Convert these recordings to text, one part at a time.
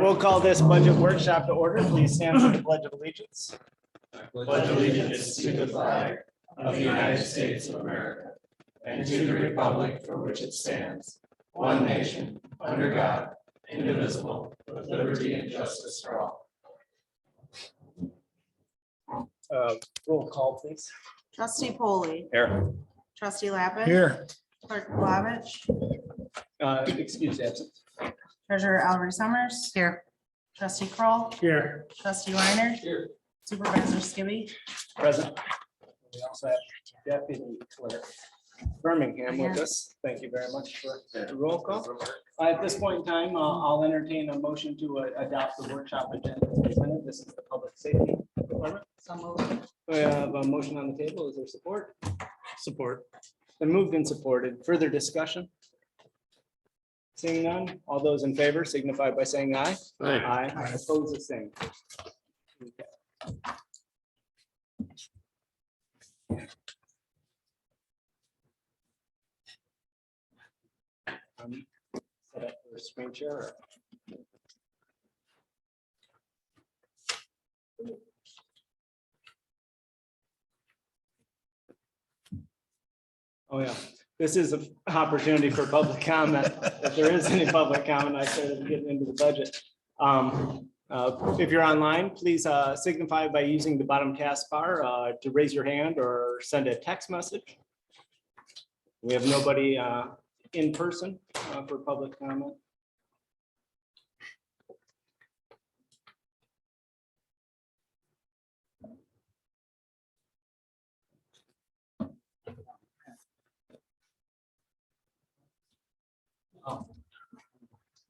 we'll call this budget workshop to order. Please stand for the Pledge of Allegiance. Pledge allegiance to the flag of the United States of America and to the republic for which it stands, one nation, under God, indivisible, with liberty and justice for all. Roll call, please. Trustee Polly. Here. Trustee Lappin. Here. Clerk Plavich. Excuse absent. Treasurer Ellery Summers. Here. Trustee Kroll. Here. Trustee Reiner. Here. Supervisor Skibby. Present. We also have Deputy Clerk Birmingham with us. Thank you very much for the roll call. At this point in time, I'll entertain a motion to adopt the workshop agenda as presented. This is the Public Safety Department. So moved. We have a motion on the table. Is there support? Support. Been moved and supported. Further discussion? Seeing none, all those in favor signify by saying aye. Aye. Aye. Oppose the same. Okay. Set up for a screen share. Or? Oh, yeah. This is an opportunity for public comment. If there is any public comment, I started getting into the budget. If you're online, please signify by using the bottom taskbar to raise your hand or send a text message. We have nobody in person for public comment.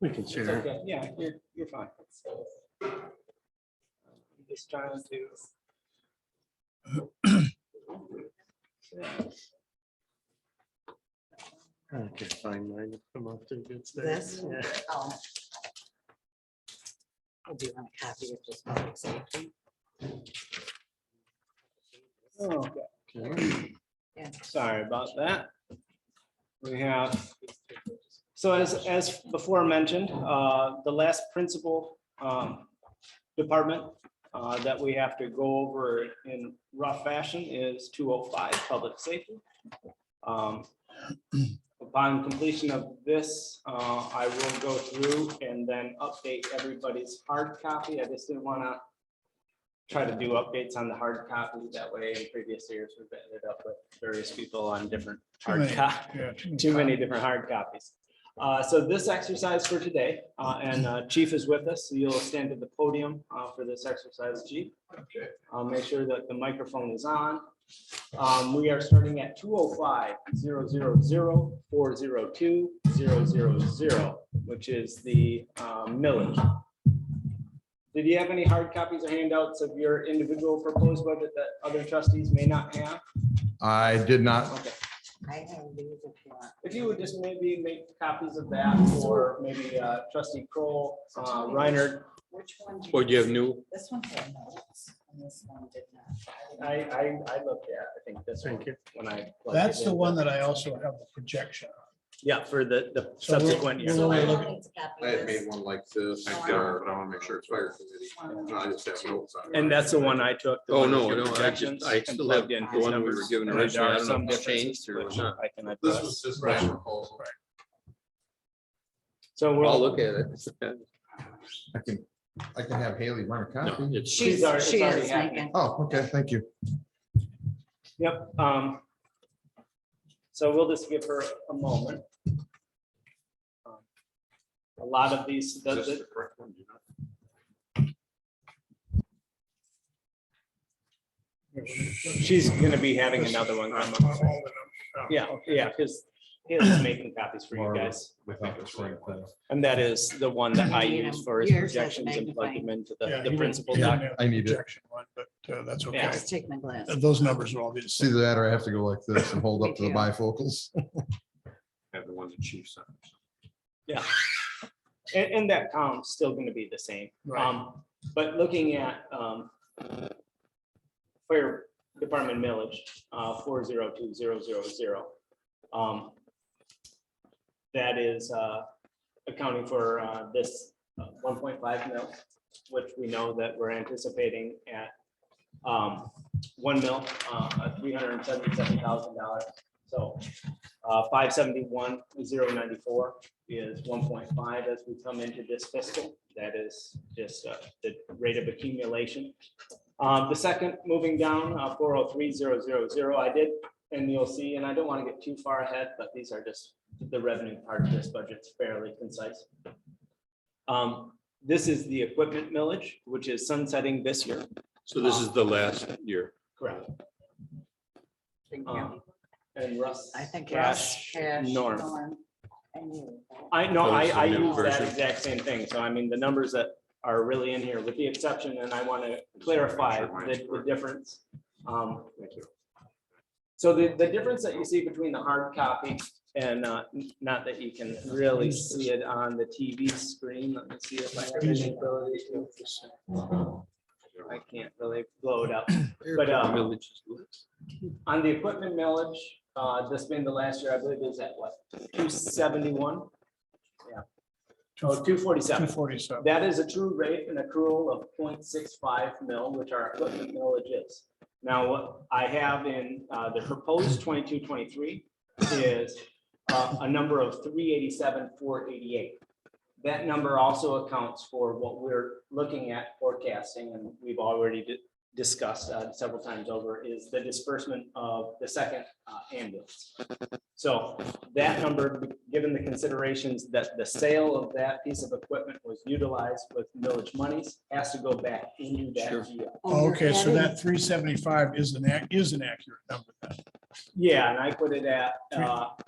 We can It's share. okay. Yeah, you're fine. I'm just trying to. I can find mine to come up to good stuff. This? Yeah. Oh. Do you want a copy of just public safety? Oh, okay. Okay. Yeah. Sorry about that. We have, so as before mentioned, the last principal department that we have to go over in rough fashion is 205, public safety. Upon completion of this, I will go through and then update everybody's hard copy. I just didn't want to try to do updates on the hard copy. That way in previous years, we've ended up with various people on different hard copies. Too many different hard copies. So this exercise for today, and Chief is with us, so you'll stand at the podium for this exercise, Chief. Okay. Make sure that the microphone is on. We are starting at 205-000-402-000, which is the millage. Did you have any hard copies or handouts of your individual proposed budget that other trustees may not have? I did not. Okay. I have these if you want. If you would just maybe make copies of that, or maybe Trustee Kroll, Reiner. Which one? Or do you have new? This one had notes and this one did not. I looked at, I think this one. Thank you. When I. That's the one that I also have the projection on. Yeah, for the So we'll- subsequent year. we'll So look- everyone needs a copy I of had this. made one like this, Oh, but I want to make sure it's fire committee. I just have notes on it. And that's the one I took. the Oh, one with no, your no, I projections just, I and still have plugged in the his one we were numbers. given And there originally. are I don't know some if it's differences changed or which not. I can This address. was just my proposal. So I'll we'll look at it. I can have Haley run a No, copy. it's, She's already- it's She already is happening. making. Oh, okay, thank you. Yep. So we'll just give her a moment. A lot of these, Is this the correct one? Do you know? she's gonna be having another one come up. Yeah, because is making copies for you guys. Without the same thing. And that is the one that I You use know, for his yours has projections and plug them into Yeah, the he principal didn't doc. have I need it. projection one, but that's okay. Yeah. Just take my glass. Those numbers will all be the See same. that, or I have to go like this and hold up to the bifocals. have the ones that Chief sent. Yeah. And that column's still gonna be the same. Right. But looking at fire department millage, 402,000. That is accounting for this 1.5 mil, which we know that we're anticipating at 1 mil, $377,000. So 571,094 is 1.5 as we come into this fiscal. That is just the rate of accumulation. The second, moving down, 403,000, I did, and you'll see, and I don't want to get too far ahead, but these are just the revenue part of this budget's fairly concise. This is the equipment millage, which is sunsetting this year. So this is the last year. Correct. Thank you. And Russ. I think Cash, Norm. and you. I know, Oh, it's I the new use that version. exact same thing. So I mean, the numbers that are really in here with the exception, and I want to clarify the difference. Thank you. So the difference that you see between the hard copy and not that you can really see it on the TV screen. Let me see if I have any ability to. I can't really blow it up. But on the equipment millage, this being the last year, I believe is at what, 271? Yeah. Oh, 247. 247. That is a true rate and accrual of 0.65 mil, which our equipment millage is. Now, what I have in the proposed 22-23 is a number of 387,488. That number also accounts for what we're looking at forecasting, and we've already discussed several times over, is the disbursement of the second ambulance. So that number, given the considerations that the sale of that piece of equipment was utilized with millage monies, has to go back into that. Sure. GL. Okay, so that 375 is an accurate number then. Yeah, and I put it at,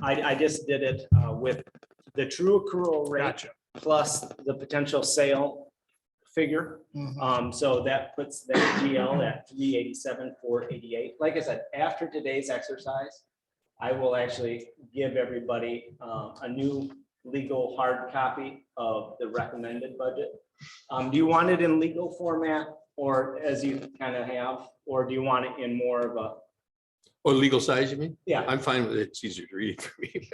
I just did it with the true accrual rate Gotcha. plus the potential sale figure. Mhm. So that puts that GL at 387,488. Like I said, after today's exercise, I will actually give everybody a new legal hard copy of the recommended budget. Do you want it in legal format or as you kind of have, or do you want it in more of a, Oh, legal size, you mean? yeah. I'm fine with it. It's easier to read for me.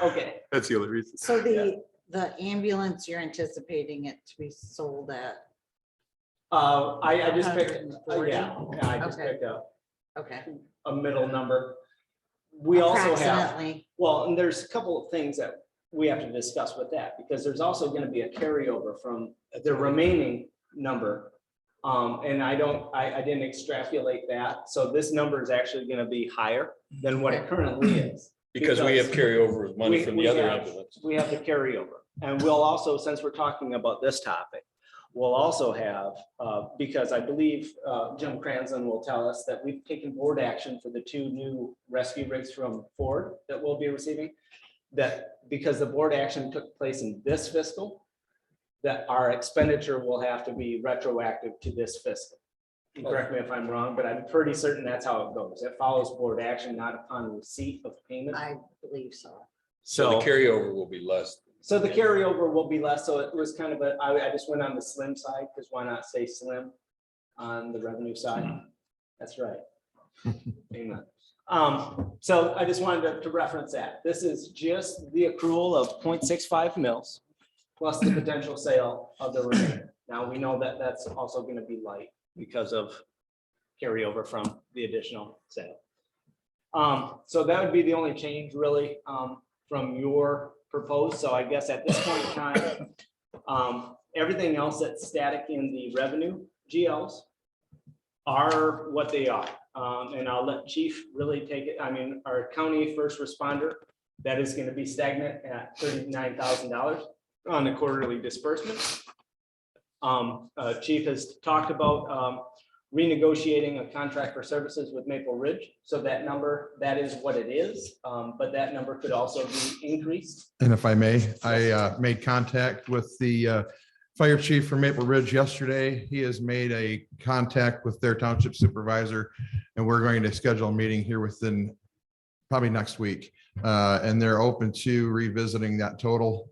Okay, That's the only reason. So the ambulance, you're anticipating it to be sold at, I just picked, 140? yeah, I just Okay. picked okay. a middle number. We also have, Approximately. well, and there's a couple of things that we have to discuss with that, because there's also going to be a carryover from the remaining number. And I didn't extrapolate that, so this number is actually going to be higher than what it currently is. Because we have carryover of money we- from we the other have- ambulance. We have the carryover, and we'll also, since we're talking about this topic, we'll also have, because I believe Jim Cranzen will tell us that we've taken board action for the 2 new rescue rigs from Ford that we'll be receiving. That because the board action took place in this fiscal, that our expenditure will have to be retroactive to this fiscal. You correct me if I'm wrong, but I'm pretty certain that's how it goes. It follows board action, not upon receipt of payment. I believe so. So the carryover will be less. So the carryover will be less, so it was kind of I just went on the slim side, because why not say slim on the revenue side? That's right. Amen. So I just wanted to reference that. This is just the accrual of 0.65 mils plus the potential sale of the remainder. Now, we know that that's also going to be light because of carryover from the additional sale. So that would be the only change really from your proposed. So I guess at this point in time, everything else that's static in the revenue GLs are what they are. And I'll let Chief really take it. I mean, our county first responder, that is going to be stagnant at $39,000 on the quarterly disbursement. Chief has talked about renegotiating a contract for services with Maple Ridge. So that number, that is what it is, but that number could also be increased. And if I may, I made contact with the fire chief from Maple Ridge yesterday. He has made a contact with their township supervisor, and we're going to schedule a meeting here within probably next week. And they're open to revisiting that total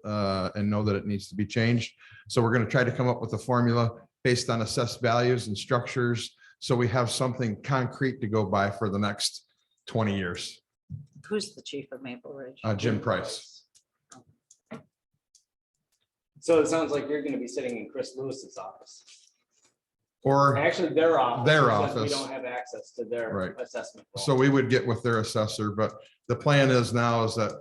and know that it needs to be changed. So we're going to try to come up with a formula based on assessed values and structures, so we have something concrete to go by for the next 20 years. Who's the chief of Maple Ridge? Jim Price. So it sounds like you're gonna be sitting in Chris Lewis's office. Or, Actually, their office. Their because We office. don't have access to their Right. assessment. roll. so we would get with their assessor, but the plan is now is that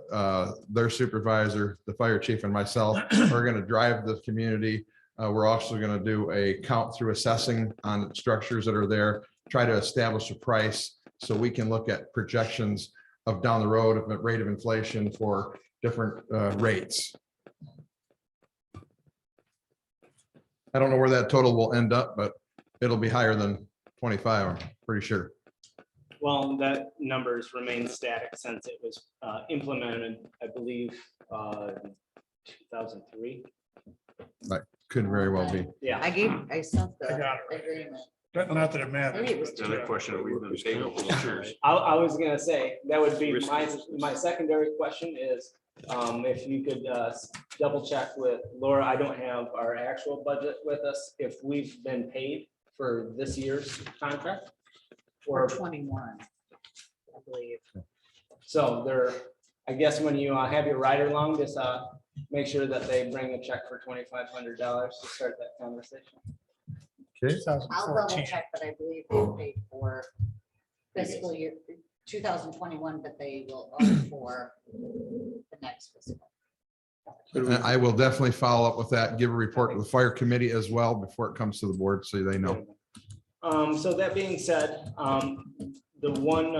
their supervisor, the fire chief and myself are gonna drive the community. We're also gonna do a count through assessing on structures that are there, try to establish a price so we can look at projections of down the road of the rate of inflation for different rates. I don't know where that total will end up, but it'll be higher than 25, I'm pretty sure. Well, that numbers remain static since it was implemented, I believe, 2003. Could very well be. Yeah. I sent I got the agreement. Not that it matters. Maybe it was Another question, are we been paying over the years? I was gonna say, that would be my secondary question is, if you could double check with Laura, I don't have our actual budget with us, if we've been paid for this year's contract. For Or, 21, I believe. so there, I guess when you have your ride along, just make sure that they bring a check for $2,500 to start that conversation. Okay. I'll double 2014. check, but I believe they paid for fiscal year 2021, but they will owe for the next fiscal. And I will definitely follow up with that, give a report to the fire committee as well before it comes to the board, so they know. So that being said, the one,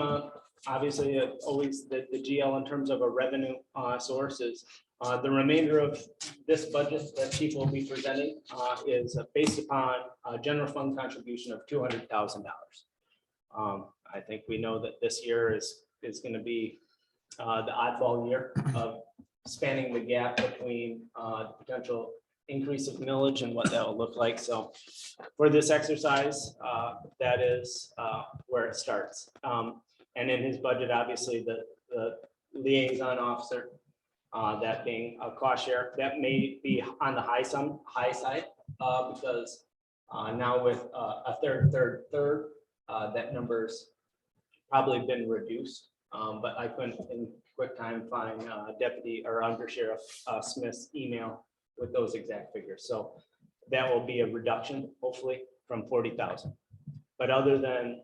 obviously, always the GL in terms of a revenue source is the remainder of this budget that people will be presenting is based upon a general fund contribution of $200,000. I think we know that this year is going to be the oddball year of spanning the gap between the potential increase of millage and what that will look like. So for this exercise, that is where it starts. And in his budget, obviously, the liaison officer, that being a cost share, that may be on the high side, because now with a third, that number's probably been reduced. But I couldn't in quick time find Deputy or Under Sheriff Smith's email with those exact figures. So that will be a reduction, hopefully, from 40,000. But other than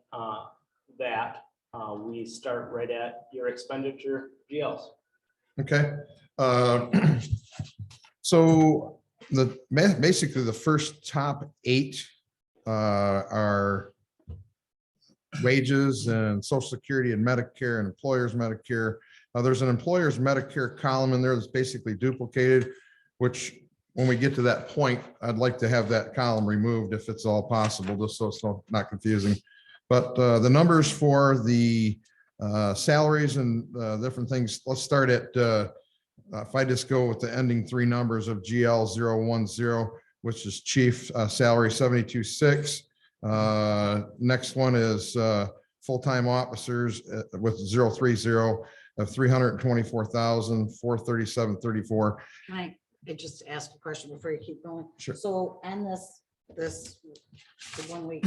that, we start right at your expenditure GLs. Okay. So basically the first top 8 are wages and Social Security and Medicare and employers Medicare. There's an employers Medicare column in there that's basically duplicated, which when we get to that point, I'd like to have that column removed if it's all possible, just so it's not confusing. But the numbers for the salaries and different things, let's start at, if I just go with the ending 3 numbers of GL 010, which is chief salary 72,600. Next one is full-time officers with 030 of 324,437.34. Can I just ask a question before you keep going? Sure. So on the 1 week,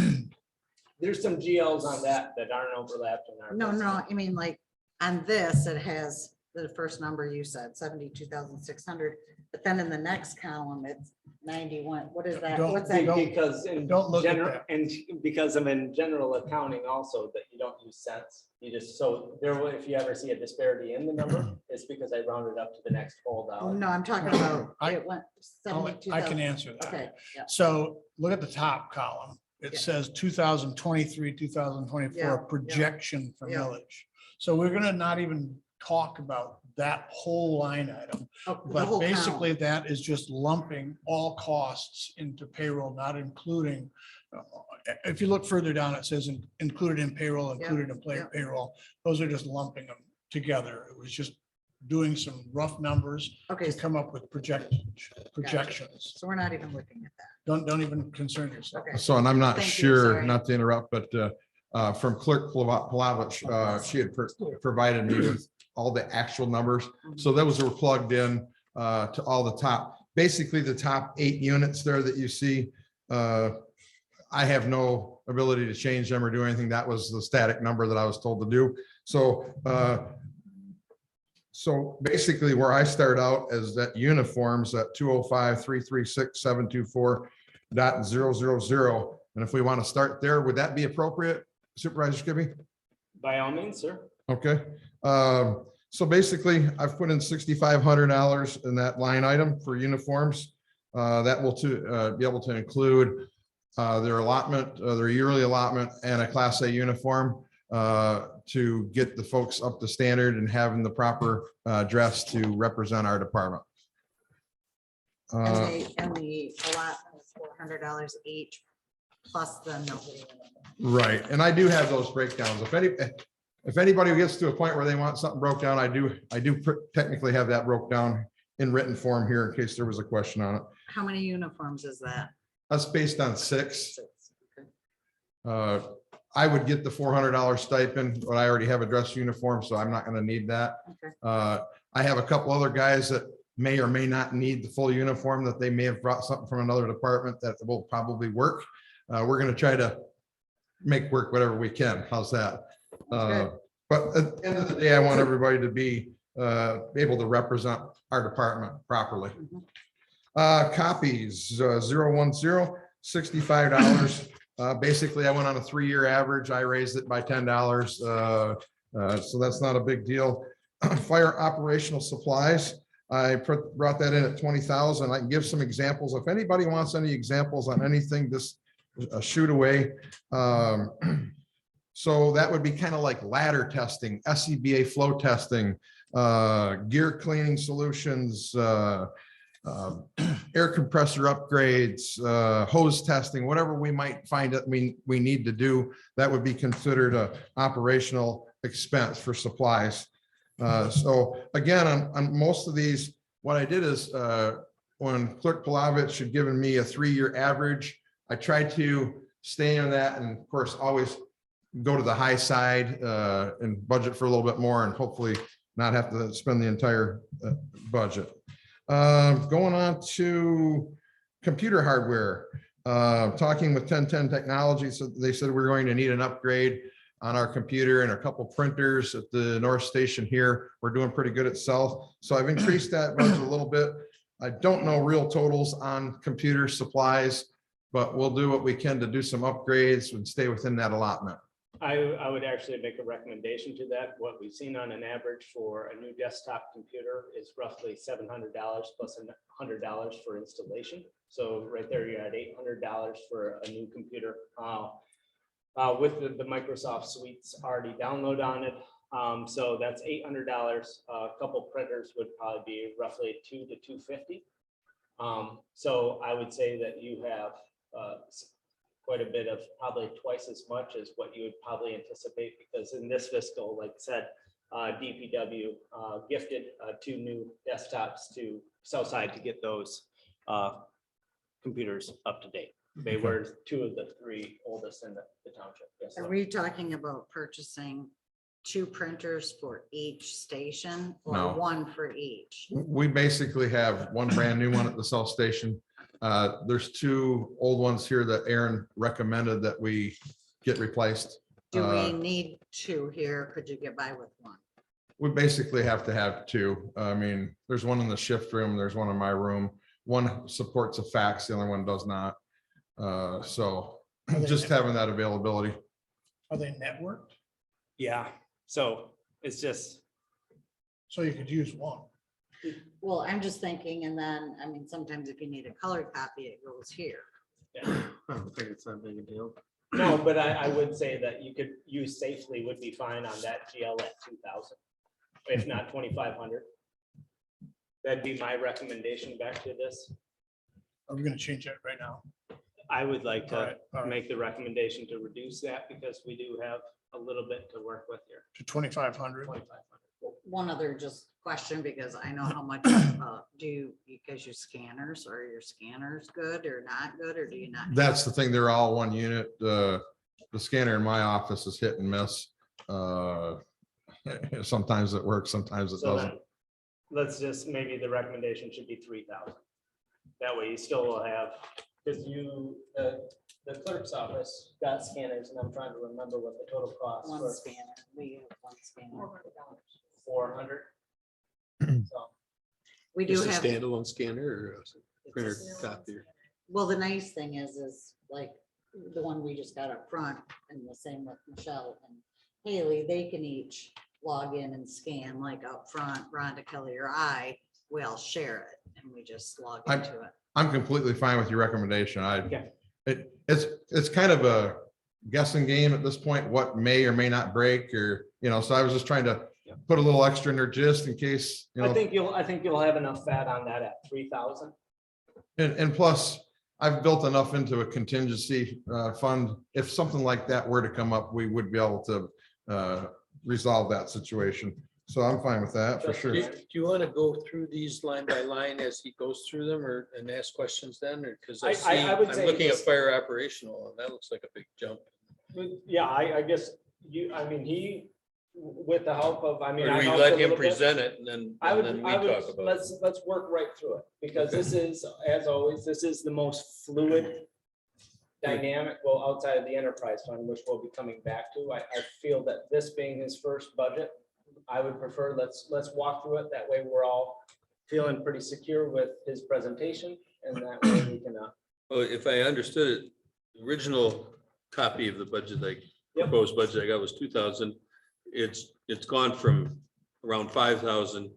There's some GLs on that aren't overlapped in our. no, I mean, like, on this, it has the first number you said, 72,600, but then in the next column, it's 91. What is that? Don't- What's that? don't- Because in don't look at general, that. and because I'm in general accounting also, that you don't use cents. You just, so there, if you ever see a disparity in the number, it's because I rounded up to the next whole Oh, dollar. no, I'm talking about, I- it went I can 72,000. answer that. Okay, yeah. So look at the top column. It Yeah. says 2023, 2024 Yeah, projection for yeah. millage. So we're gonna not even talk about that whole line item. Oh, the But whole column. basically, that is just lumping all costs into payroll, not including. If you look further down, it says included in payroll, included in yeah. payroll. Those are just lumping them together. It was just doing some rough numbers Okay, to come up with projections. so we're not even looking at that. Don't even concern yourself. Okay. So, and I'm not Thank you, sure, sorry. not to interrupt, but from Clerk Plavich, she had provided me with all the actual numbers. So those were plugged in to all the top, basically the top 8 units there that you see. I have no ability to change them or do anything. That was the static number that I was told to do. So So basically where I start out is that uniforms at 205-336-724.000. And if we want to start there, would that be appropriate, Supervisor Skibby? By all means, sir. Okay. So basically I've put in $6,500 in that line item for uniforms. That will be able to include their allotment, their yearly allotment and a Class A uniform to get the folks up to standard and having the proper dress to represent our department. And the allotment is $400 each plus the no. Right, and I do have those breakdowns. If anybody gets to a point where they want something broke down, I do technically have that broke down in written form here in case there was a question on it. How many uniforms is that? That's based on 6. 6. Okay. I would get the $400 stipend, but I already have a dress uniform, so I'm not going to need that. Okay. I have a couple other guys that may or may not need the full uniform, that they may have brought something from another department that will probably work. We're going to try to make work whatever we can. How's that? Okay. But at the end of the day, I want everybody to be able to represent our department properly. Copies, 010, $65. Basically, I went on a 3-year average. I raised it by $10. So that's not a big deal. Fire operational supplies, I brought that in at 20,000. I can give some examples. If anybody wants any examples on anything, just shoot away. So that would be kind of like ladder testing, SCBA flow testing, gear cleaning solutions, air compressor upgrades, hose testing, whatever we might find that we need to do, that would be considered a operational expense for supplies. So again, on most of these, what I did is when Clerk Palovich had given me a 3-year average, I tried to stay on that, and of course always go to the high side and budget for a little bit more and hopefully not have to spend the entire budget. Going on to computer hardware, talking with 1010 Technology, so they said we're going to need an upgrade on our computer and a couple printers at the North Station here. We're doing pretty good at South, so I've increased that budget a little bit. I don't know real totals on computer supplies, but we'll do what we can to do some upgrades and stay within that allotment. I would actually make a recommendation to that. What we've seen on an average for a new desktop computer is roughly $700 plus $100 for installation. So right there, you're at $800 for a new computer. With the Microsoft suites already download on it. So that's $800. A couple printers would probably be roughly $200 to $250. So I would say that you have quite a bit of probably twice as much as what you would probably anticipate, because in this fiscal, like I said, DPW gifted 2 new desktops to Southside to get those computers up to date. They were 2 of the 3 oldest in the township. Yes, Are we talking about purchasing 2 printers for each station or No. 1 for each? We basically have 1 brand new one at the South Station. There's 2 old ones here that Aaron recommended that we get replaced. Do we need 2 here? Could you get by with 1? We basically have to have 2. I mean, there's one in the shift room, there's one in my room. One supports a fax, the other one does not. So just having that availability. Are they networked? Yeah, so it's just, So you could use 1. Well, I'm just thinking, and then, I mean, sometimes if you need a colored copy, it goes here. yeah. I don't think it's that big a deal. No, but I would say that you could use safely would be fine on that GL at 2,000, if not 2,500. That'd be my recommendation back to this. Are we gonna change that right now? I would like All to right, all right. make the recommendation to reduce that because we do have a little bit to work with here. To 2,500. 2,500. One other just question, because I know how much do you guys use scanners? Are your scanners good or not good, or do you not? That's the thing, they're all 1 unit. The scanner in my office is hit and miss. Sometimes it works, sometimes it So doesn't. then, let's just, maybe the recommendation should be 3,000. That way you still will have, because the clerk's office got scanners, and I'm trying to remember what the total cost One was. scanner, we have 1 scanner. 400. So, We do Just a have, standalone scanner or a printer It's- copier? well, the nice thing is like the one we just got up front and the same with Michelle and Haley, they can each log in and scan like up front, Rhonda, Kelly or I, we all share it and we just log I'm- into it. I'm completely fine with your recommendation. Okay. It's kind of a guessing game at this point, what may or may not break or, so I was just trying to Yeah. put a little extra in there just in case, I think you'll have enough fat on that at 3,000. and plus I've built enough into a contingency fund. If something like that were to come up, we would be able to resolve that situation. So I'm fine with that for sure. Do you want to go through these line by line as he goes through them and ask questions then? Or because I see, I would I'm say looking at just- fire operational and that looks like a big jump. Yeah, I guess he, with the help of, Or I do we helped a let him little bit. present it and then I would, we I would, talk about it? let's work right through it, because this is, as always, this is the most fluid dynamic, well, outside of the enterprise fund, which we'll be coming back to. I feel that this being his first budget, I would prefer, let's walk through it. That way we're all feeling pretty secure with his presentation, and that way we can, Well, if I understood it, the original copy of the budget, like Yep. proposed budget I got was 2,000. It's gone from around 5,000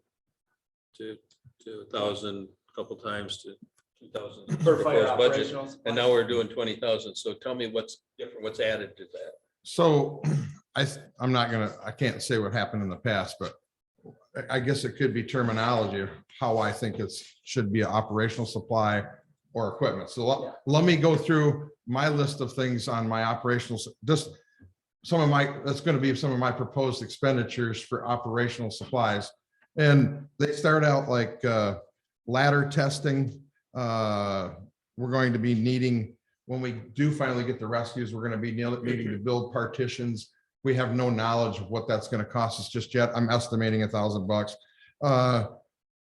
to 1,000 a couple times to 2,000 for fire proposed budget. operational. And now we're doing 20,000. So tell me what's different, what's added to that? So I can't say what happened in the past, but I guess it could be terminology of how I think should be an operational supply or equipment. So let me go through my list of things on my operational, just that's going to be some of my proposed expenditures for operational supplies. And they start out like ladder testing. We're going to be needing, when we do finally get the rescues, we're going to be needing to build partitions. We have no knowledge of what that's going to cost us just yet. I'm estimating $1,000.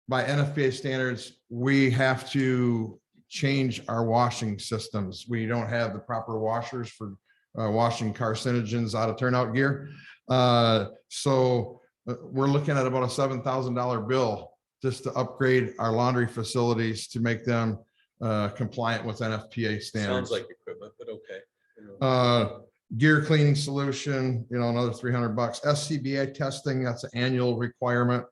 By NFPA standards, we have to change our washing systems. We don't have the proper washers for washing carcinogens out of turnout gear. So we're looking at about a $7,000 bill just to upgrade our laundry facilities to make them compliant with NFPA standards. Sounds like equipment, but okay. Gear cleaning solution, another $300. SCBA testing, that's an annual requirement.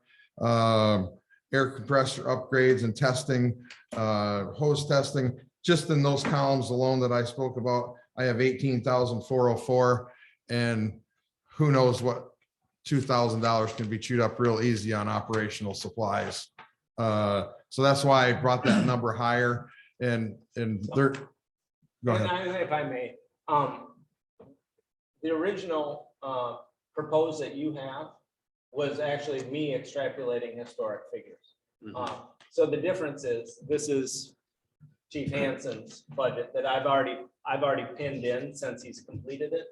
Air compressor upgrades and testing, hose testing, just in those columns alone that I spoke about, I have 18,404, and who knows what $2,000 can be chewed up real easy on operational supplies. So that's why I brought that number higher, and they're, go ahead. And if I may, the original proposed that you have was actually me extrapolating historic figures. So the difference is, this is Chief Hansen's budget that I've already pinned in since he's completed it.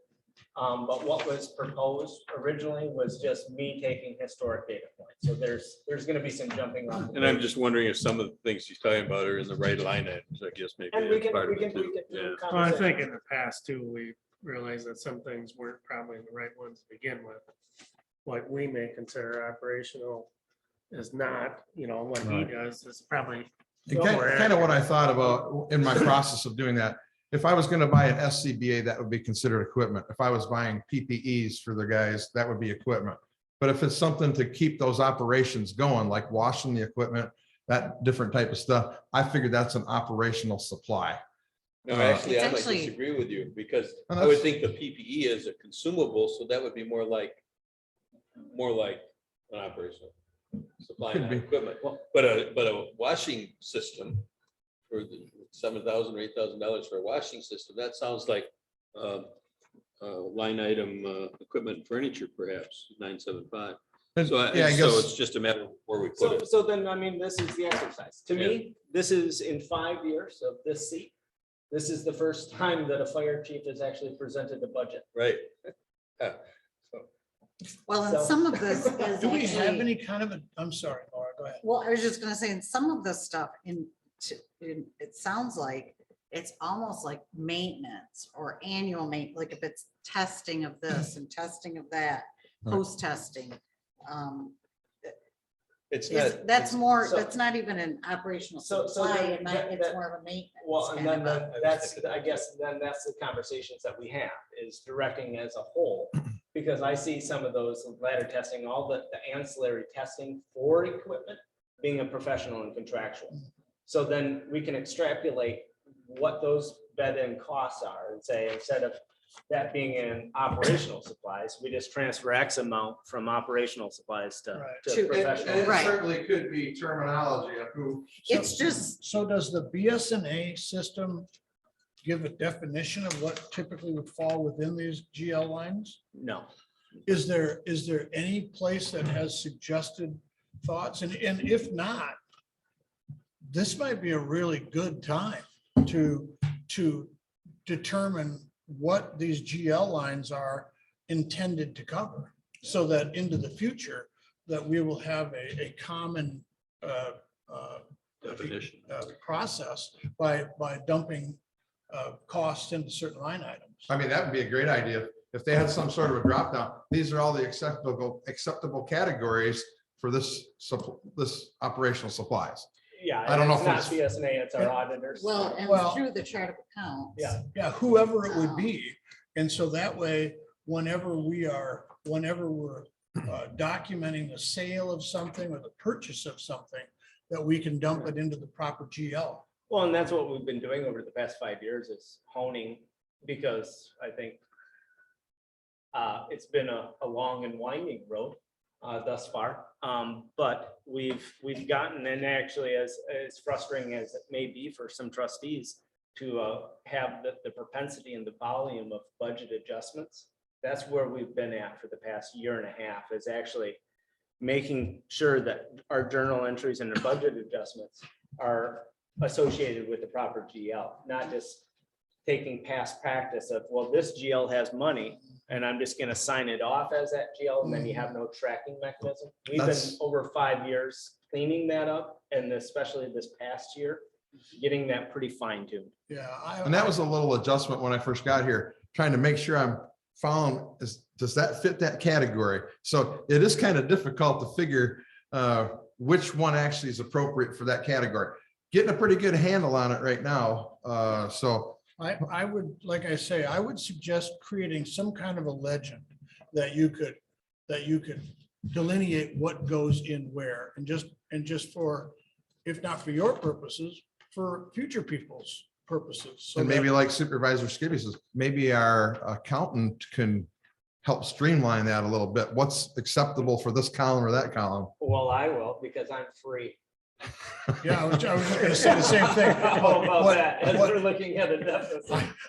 But what was proposed originally was just me taking historic data points. So there's gonna be some jumping on. And I'm just wondering if some of the things he's talking about are in the right line items, I guess maybe. And we that's can, part we of can it too. tweak it Yeah. through Well, I think conversation. in the past too, we realized that some things weren't probably the right ones to begin with. What we may consider operational is not, what he Right. does is probably. Kind of what I thought about in my process of doing that. If I was going to buy an SCBA, that would be considered equipment. If I was buying PPEs for the guys, that would be equipment. But if it's something to keep those operations going, like washing the equipment, that different type of stuff, I figured that's an operational supply. No, actually, It's I might actually- disagree with you because And I would that's- think the PPE is a consumable, so that would be more like an operational supply Could and be. equipment. But a washing system for the $7,000 or $8,000 for a washing system, that sounds like line item equipment and furniture, perhaps 975. And, So yeah, I so guess, it's just a matter of where we put So, it. so then, I mean, this is the exercise. To me, this is in 5 years of this seat. This is the first time that a fire chief has actually presented a budget. Right. Well, and So- some of this is Do we have actually, any kind of I'm sorry, Laura, go ahead. well, I was just gonna say, in some of the stuff it sounds like it's almost like maintenance or annual like if it's testing of this and testing of that, Right. post testing. It's Is, not. that's more, so- that's not even an operational So supply, then and that- it's that- more of a maintenance. Well, and kind then of a- that's, I guess, then that's the conversations that we have, is directing as a whole. Because I see some of those ladder testing, all the ancillary testing for equipment being a professional and contractual. So then we can extrapolate what those bed-in costs are and say, instead of that being in operational supplies, we just transfer X amount from operational supplies to Right. To- professional. Right. certainly could be terminology of who. It's just, So does the BSNA system give a definition of what typically would fall within these GL lines? No. Is there any place that has suggested thoughts? And if not, this might be a really good time to determine what these GL lines are intended to cover. So that into the future, that we will have a common Definition. process by dumping costs into certain line items. I mean, that would be a great idea. If they had some sort of a drop down, these are all the acceptable categories for this operational supplies. Yeah. I don't know it's if not it's- BSNA, it's our auditors. well, and Well- through the chart of accounts. Yeah. Yeah, whoever it would be. And so that way, whenever we're documenting the sale of something or the purchase of something, that we can dump it into the proper GL. Well, and that's what we've been doing over the past 5 years is honing, because I think it's been a long and winding road thus far. But we've gotten, and actually as frustrating as it may be for some trustees to have the propensity and the volume of budget adjustments, that's where we've been at for the past year and a half, is actually making sure that our journal entries and our budget adjustments are associated with the proper GL, not just taking past practice of, well, this GL has money and I'm just gonna sign it off as that GL, and then you have no tracking mechanism. We've been That's- over 5 years cleaning that up, and especially this past year, getting that pretty fine tuned. Yeah. And that was a little adjustment when I first got here, trying to make sure I'm following, does that fit that category? So it is kind of difficult to figure which one actually is appropriate for that category. Getting a pretty good handle on it right now. So I would, like I say, I would suggest creating some kind of a legend that you could delineate what goes in where, and just for, if not for your purposes, for future people's purposes. So and maybe that- like Supervisor Skibby says, maybe our accountant can help streamline that a little bit. What's acceptable for this column or that column? Well, I will, because I'm free. Yeah, I was just gonna say the same thing. How about What- that? As what- we're looking at a deficit.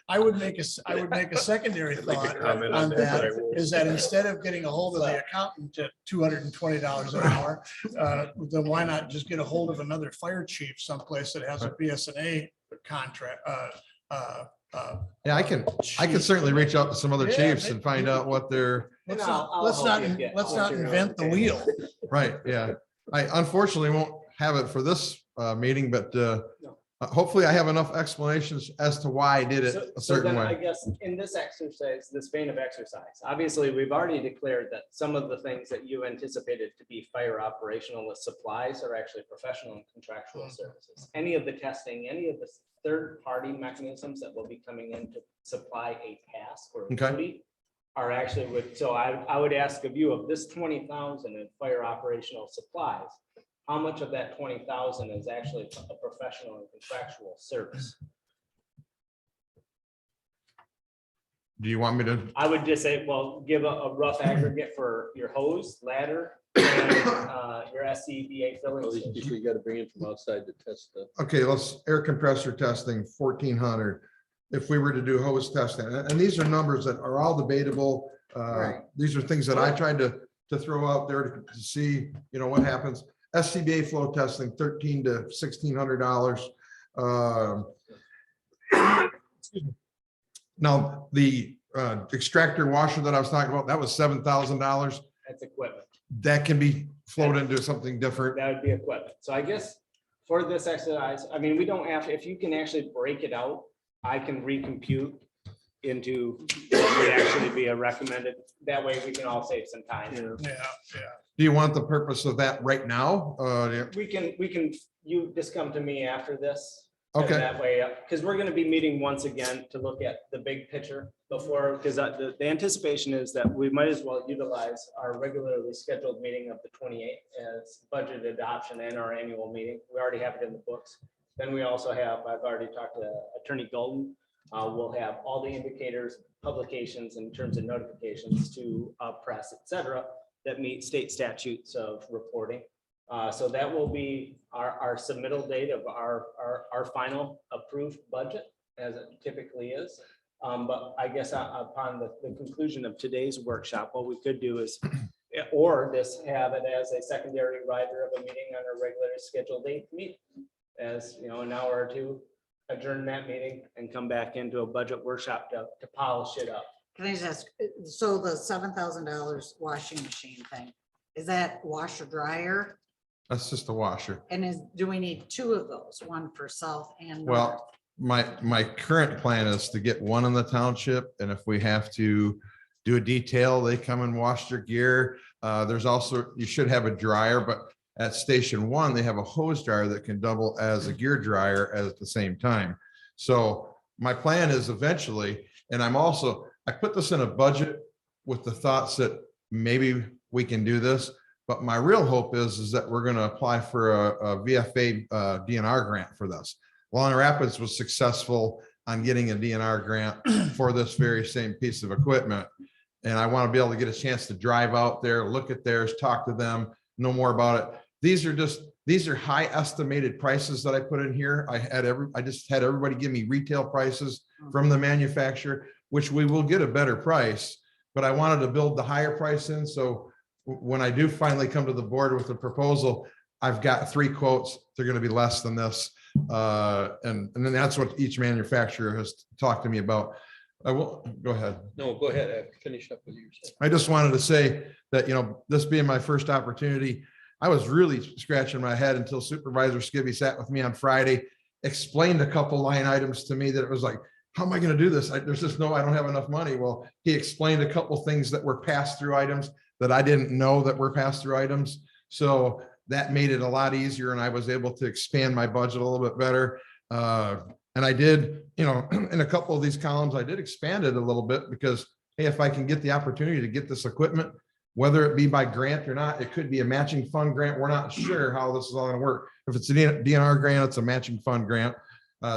I would make a secondary I'd like to thought comment on on that, but I that, won't. is that instead of getting a hold of the accountant at $220 an hour, then why not just get a hold of another fire chief someplace that has a BSNA contract? Yeah, I can certainly reach out to some other Yeah, chiefs and find out what they're, And Let's I'll not help you get let's what not you're invent the okay. wheel. right, yeah. I unfortunately won't have it for this meeting, but hopefully I have enough explanations as to why I did it a So certain then I way. guess in this exercise, this vein of exercise, obviously, we've already declared that some of the things that you anticipated to be fire operational as supplies are actually professional and contractual services. Any of the testing, any of the third-party mechanisms that will be coming in to supply a task or a Okay. duty are actually with, so I would ask of you, of this 20,000 in fire operational supplies, how much of that 20,000 is actually a professional and contractual service? Do you want me to? I would just say, well, give a rough aggregate for your hose, ladder, and your SCBA filling station. You gotta bring in from outside to test the. Okay, let's air compressor testing, 1,400. If we were to do hose testing, and these are numbers that are all debatable. Right. These are things that I tried to throw out there to see, what happens. SCBA flow testing, $1,300 to $1,600. Now, the extractor washer that I was talking about, that was $7,000. That's equipment. That can be flowed into something different. That would be equipment. So I guess for this exercise, I mean, we don't have, if you can actually break it out, I can recompute into what would actually be a recommended. That way we can all save some time. Yeah, yeah. Do you want the purpose of that right now? We can, you just come to me after this. And Okay. that way, because we're gonna be meeting once again to look at the big picture before, because the anticipation is that we might as well utilize our regularly scheduled meeting of the 28th as budget adoption and our annual meeting. We already have it in the books. Then we also have, I've already talked to Attorney Golden. We'll have all the indicators, publications in terms of notifications to press, et cetera, that meet state statutes of reporting. So that will be our submittal date of our final approved budget, as it typically is. But I guess upon the conclusion of today's workshop, what we could do is, or just have it as a secondary rider of a meeting on a regular scheduled date meeting. As, you know, an hour or two, adjourn that meeting and come back into a budget workshop to polish it up. Can I just ask, so the $7,000 washing machine thing, is that washer dryer? That's just a washer. And do we need two of those, one for south and north? Well, my current plan is to get one in the township, and if we have to do a detail, they come and wash their gear. There's also, you should have a dryer, but at station one, they have a hose dryer that can double as a gear dryer at the same time. So my plan is eventually, and I put this in a budget with the thoughts that maybe we can do this, but my real hope is that we're going to apply for a VFA DNR grant for this. Long Rapids was successful on getting a DNR grant for this very same piece of equipment. And I want to be able to get a chance to drive out there, look at theirs, talk to them, know more about it. These are high estimated prices that I put in here. I just had everybody give me retail prices from the manufacturer, which we will get a better price, but I wanted to build the higher price in. So when I do finally come to the board with a proposal, I've got 3 quotes. They're going to be less than this. And then that's what each manufacturer has talked to me about. I will go ahead. No, go ahead. Finish up with yours. I just wanted to say that, you know, this being my first opportunity, I was really scratching my head until Supervisor Skibby sat with me on Friday, explained a couple line items to me that it was like, how am I going to do this? There's just I don't have enough money. Well, he explained a couple things that were pass through items that I didn't know that were pass through items. So that made it a lot easier, and I was able to expand my budget a little bit better. And I did, you know, in a couple of these columns, I did expand it a little bit because, hey, if I can get the opportunity to get this equipment, whether it be by grant or not, it could be a matching fund grant. We're not sure how this is all going to work. If it's a DNR grant, it's a matching fund grant.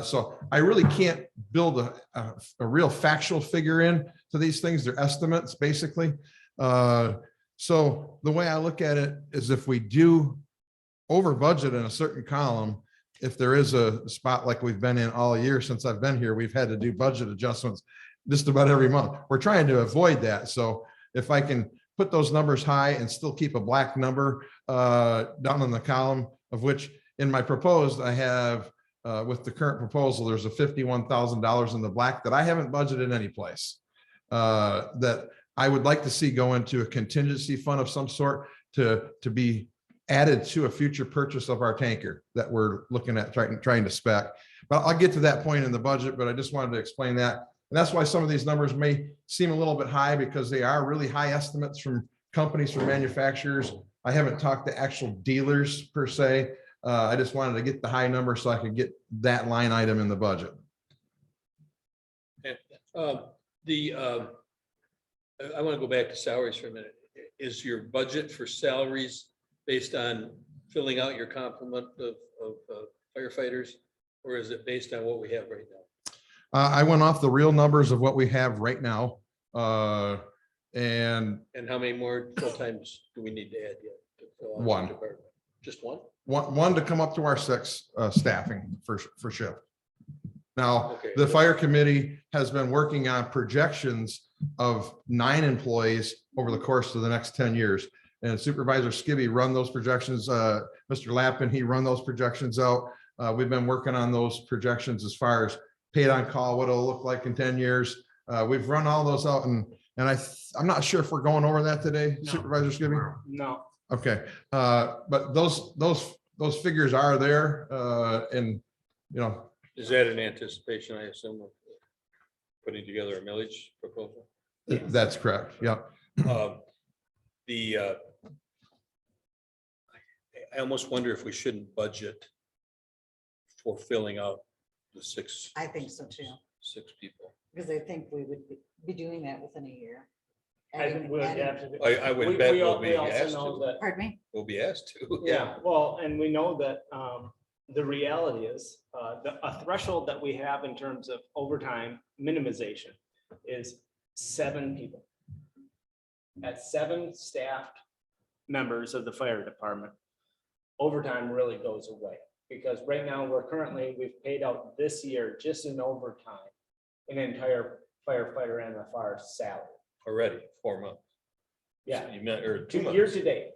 So I really can't build a real factual figure in to these things. They're estimates, basically. So the way I look at it is if we do over budget in a certain column, if there is a spot like we've been in all year since I've been here, we've had to do budget adjustments just about every month. We're trying to avoid that. So if I can put those numbers high and still keep a black number down in the column, of which in my proposed, I have with the current proposal, there's a $51,000 in the black that I haven't budgeted any place that I would like to see go into a contingency fund of some sort to be added to a future purchase of our tanker that we're looking at trying to spec. But I'll get to that point in the budget, but I just wanted to explain that. And that's why some of these numbers may seem a little bit high because they are really high estimates from companies, from manufacturers. I haven't talked to actual dealers per se. I just wanted to get the high number so I could get that line item in the budget. I want to go back to salaries for a minute. Is your budget for salaries based on filling out your complement of firefighters, or is it based on what we have right now? I went off the real numbers of what we have right now. And how many more full-times do we need to add yet? To fill out the One. department? Just one? one to come up to our 6 staffing for shift. Now, Okay. the fire committee has been working on projections of 9 employees over the course of the next 10 years. And Supervisor Skibby run those projections. Mr. Lappin, he run those projections out. We've been working on those projections as far as paid on call, what it'll look like in 10 years. We've run all those out, and I'm not sure if we're going over that today, No. Supervisor Skibby. No, Okay, but those figures are there, and you know, Is that an anticipation, I assume, of putting together a millage proposal? that's correct. Yeah. The I almost wonder if we shouldn't budget for filling out the six I think so too, people. because I think we would be doing that within a year. I Adding- would adding- have to. I We- would bet we al- we'll be we also asked know to. that- Pardon me? We'll be asked to. Yeah, well, and we know that the reality is, a threshold that we have in terms of overtime minimization is 7 people. At 7 staffed members of the fire department, overtime really goes away. Because right now, we've paid out this year, just in overtime, an entire firefighter and the fire salary. Already, 4 months. Yeah, You meant, or 2 year months. to date,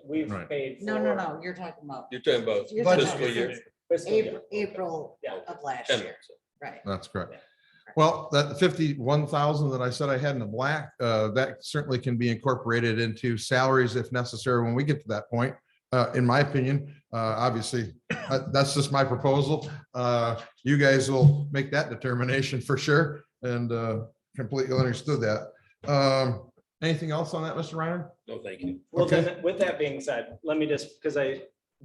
we've Right. paid. No, for you're talking about You're talking about You're talking fiscal about year. fiscal year. April Yeah. of last 10 year, months. right? That's correct. Well, that 51,000 that I said I had in the black, that certainly can be incorporated into salaries if necessary when we get to that point. In my opinion, obviously, that's just my proposal. You guys will make that determination for sure, and completely understood that. Anything else on that, Mr. Reiner? No, thank you. Well, Okay. then, with that being said, let me just, because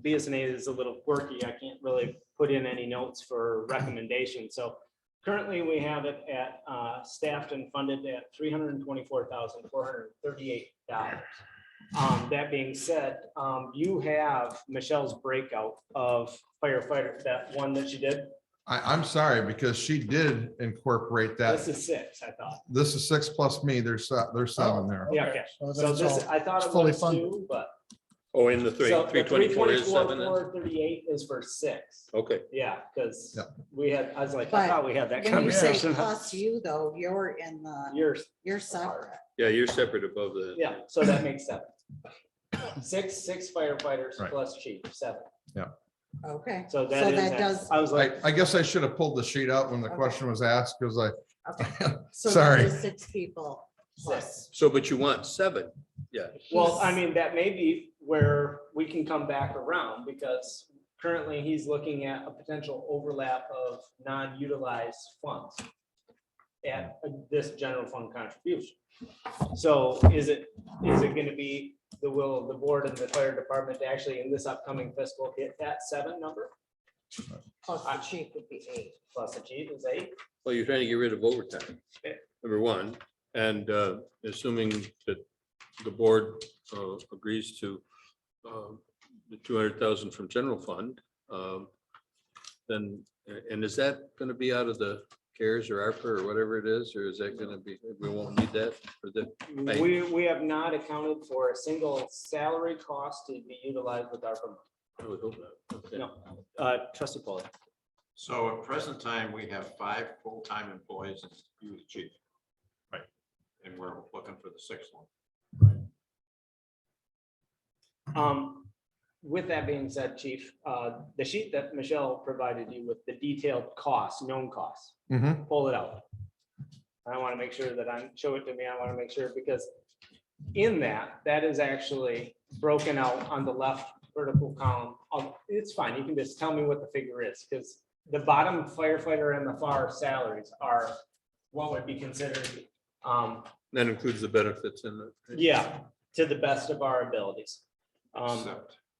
BSNA is a little quirky, I can't really put in any notes for recommendation. So currently, we have it at staffed and funded at $324,438. That being said, you have Michelle's breakout of firefighter, that one that she did. I'm sorry, because she did incorporate This that. is 6, I thought. This is 6 plus me. There's 7 there. Yeah, okay. So So that's this, all. I thought It's it fully was funded. 2, but. Oh, in the So the 324 is 7 then? 438 is for 6. Okay. Yeah, because Yeah. we had, I was like, I But thought we had that When you say conversation. plus you though, you're in the, You're separate. Yeah, you're separate above the. yeah, so that makes 7. 6 firefighters Right. plus chief, 7. Okay. So that is, does, I was like, I guess I should have pulled the sheet out when the Okay. question was asked, because I, okay. So Sorry. that is 6 people plus. So, but you want 7, yeah. well, I mean, that may be where we can come back around, because currently he's looking at a potential overlap of non-utilized funds at this general fund contribution. So is it gonna be the will of the board and the fire department to actually in this upcoming fiscal hit that 7 number? Plus the chief would be 8. Plus the chief is 8. Well, you're trying to get rid of overtime, Yeah. number one, and assuming that the board agrees to the 200,000 from general fund, then, and is that going to be out of the CARES or ARPA or whatever it is, or is that going to be, we won't need that for the, Right. We have not accounted for a single salary cost to be utilized with ARPA. I would hope not. Okay. No, trustee Paul. So at present time, we have 5 full-time employees and you as chief. Right. And we're looking for the 6th one. With that being said, chief, the sheet that Michelle provided you with the detailed costs, known costs, Mhm. pull it out. I want to make sure that show it to me. I want to make sure, because in that is actually broken out on the left vertical column. It's fine. You can just tell me what the figure is, because the bottom firefighter and the FAR salaries are what would be considered, That includes the benefits in the. yeah, to the best of our abilities.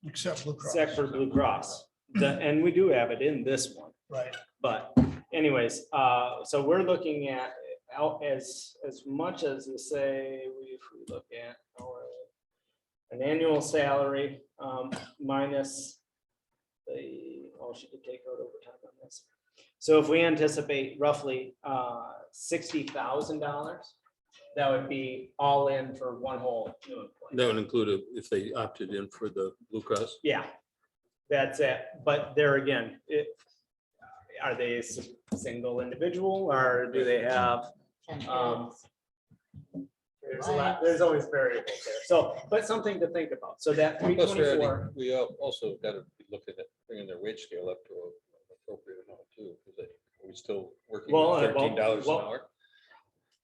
Except Blue Cross. Except for Blue Cross. And we do have it in this one. Right. But anyways, so we're looking at out as much as to say, if we look at an annual salary minus the, she could take out overtime on this. So if we anticipate roughly $60,000, that would be all in for one whole new employee. That would include if they opted in for the Blue Cross. Yeah, that's it. But there again, are they a single individual or do they have, 10 Um, kids. there's always variables there. So, but something to think about. So that Plus, 324, we also got to look at bringing their wage scale up to an appropriate amount too, because are we still working Well, at $13 an well, hour?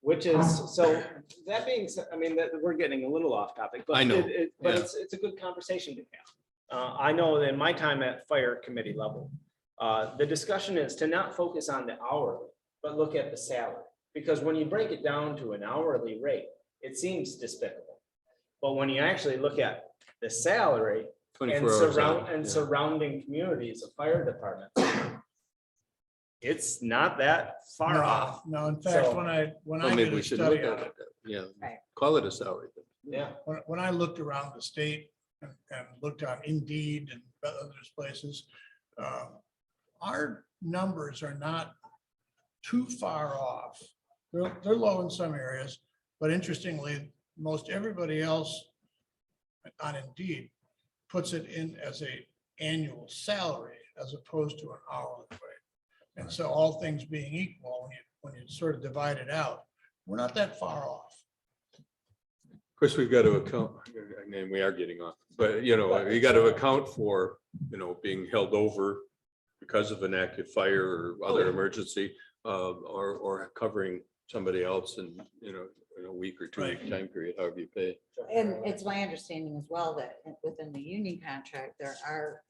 which is, so that being said, I mean, that we're getting a little off topic, but I know, but yeah. it's a good conversation to have. I know that in my time at fire committee level, the discussion is to not focus on the hourly, but look at the salary. Because when you break it down to an hourly rate, it seems despicable. But when you actually look at the salary 24 hours. Surrounding communities of fire departments. It's not that far off. No, in fact, So- when I Well, did maybe we a should study look on at it, it. Yeah, Right. call it a salary. Yeah. when I looked around the state and looked on Indeed and other places, our numbers are not too far off. They're low in some areas, but interestingly, most everybody else on Indeed puts it in as a annual salary as opposed to an hourly rate. And so all things being equal, when you sort of divide it out, we're not that far off. Of course, we've got to account, I mean, we are getting off, but you got to account for, being held over because of an active fire or other emergency, or covering somebody else in a week or 2 week time period, however you pay. And it's my understanding as well that within the union contract, there are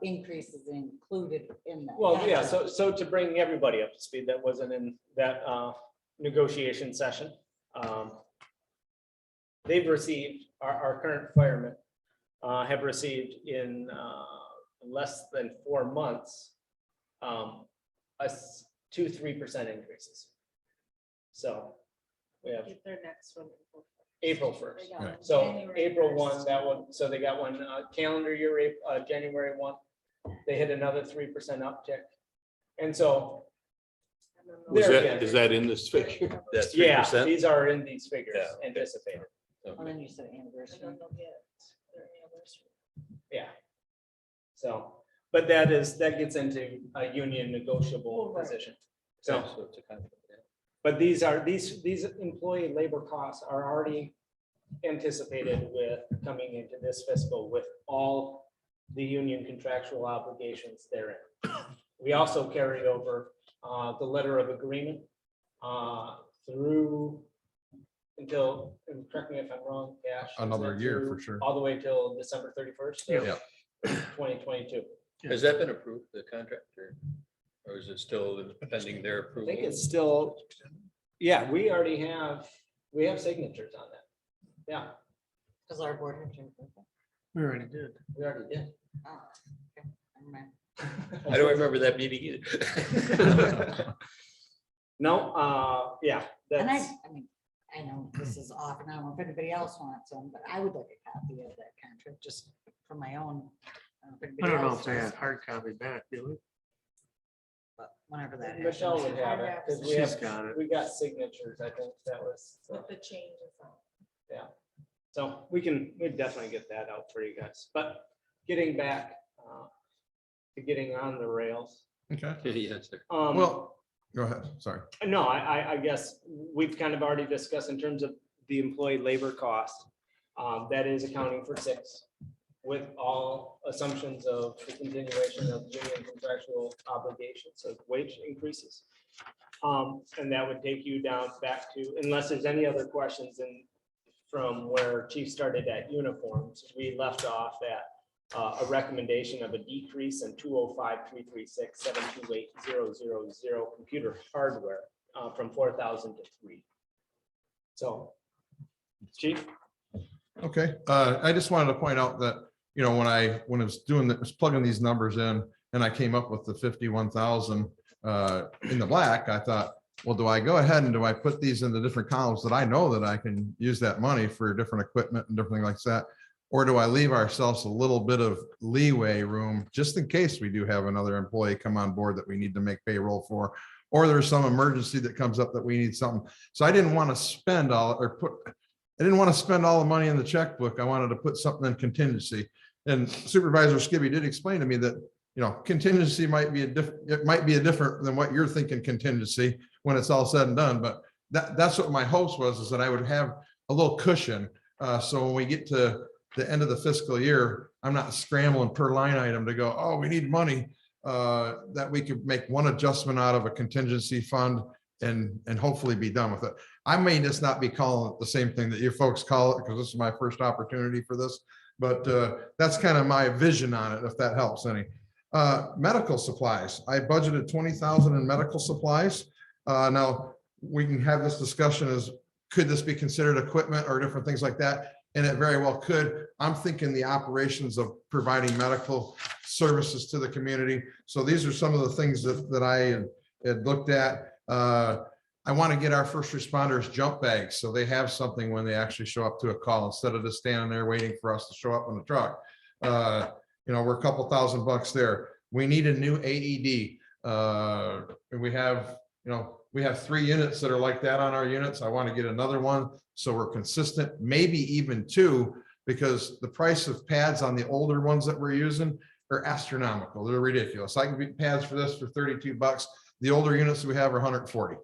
increases included in that. Well, yeah, so to bring everybody up to speed, that wasn't in that negotiation session. They've received, our current firemen have received in less than 4 months, 2-3% increases. So we have Their next one. April 1st. They got Right. one So January April 1st. 1, that one, so they got one calendar year, January 1, they hit another 3% uptick. And so, And then the- Is There that, again. is that in this figure? That's yeah, 3%? these are in these figures Yeah. anticipated. And then you said And anniversary. then they'll get their anniversary. Yeah. So, but that gets into a union negotiable Right. position. So So, it's a contract, yeah. but these employee labor costs are already anticipated with coming into this fiscal with all the union contractual obligations therein. We also carried over the letter of agreement through until, and correct me if I'm wrong, Cash. is Another that year through for sure. All the way till December 31st. Yeah. 2022. Has that been approved, the contract, or is it still pending their I approval? think it's still, yeah, we have signatures on that. Yeah, Because our board had changed. We already did. we already did. Oh, okay. Never mind. I don't remember that meeting either. No, yeah, And that's, I know this is off and I don't know if anybody else wants them, but I would like a copy of that contract just for my own. I don't know if they had hard copy back, do we? But whenever that Michelle happens. would have it, because we She's have, got it. we got signatures, I think that was, With the changes on. so we'd definitely get that out for you guys, but getting back to getting on the rails. Okay, Yes, sir. well, go ahead, sorry. No, I guess we've kind of already discussed in terms of the employee labor cost. That is accounting for 6 with all assumptions of the continuation of union contractual obligations of wage increases. And that would take you down back to, unless there's any other questions from where Chief started at uniforms, we left off at a recommendation of a decrease in 205-336-728-000 computer hardware from 4,000 to 3. So, Chief? Okay, I just wanted to point out that, when I was plugging these numbers in and I came up with the 51,000 in the black, I thought, well, do I go ahead and do I put these in the different columns that I know that I can use that money for different equipment and different things like that? Or do I leave ourselves a little bit of leeway room just in case we do have another employee come on board that we need to make payroll for, or there's some emergency that comes up that we need something. So I didn't want to spend all the money in the checkbook. I wanted to put something in contingency. And Supervisor Skibby did explain to me that, contingency might be different than what you're thinking contingency when it's all said and done. But that's what my hopes was, is that I would have a little cushion. So when we get to the end of the fiscal year, I'm not scrambling per line item to go, oh, we need money, that we could make one adjustment out of a contingency fund and hopefully be done with it. I may just not be calling it the same thing that you folks call it, because this is my first opportunity for this, but that's kind of my vision on it, if that helps any. Medical supplies, I budgeted 20,000 in medical supplies. Now we can have this discussion as, could this be considered equipment or different things like that? and it very well could. I'm thinking the operations of providing medical services to the community. So these are some of the things that I had looked at. I want to get our first responders jump bags, so they have something when they actually show up to a call, instead of just standing there waiting for us to show up on the truck. We're a couple $1,000 there. We need a new AED. And we have 3 units that are like that on our units. I want to get another one, so we're consistent, maybe even 2, because the price of pads on the older ones that we're using are astronomical. They're ridiculous. I can get pads for this for $32. The older units we have are 140.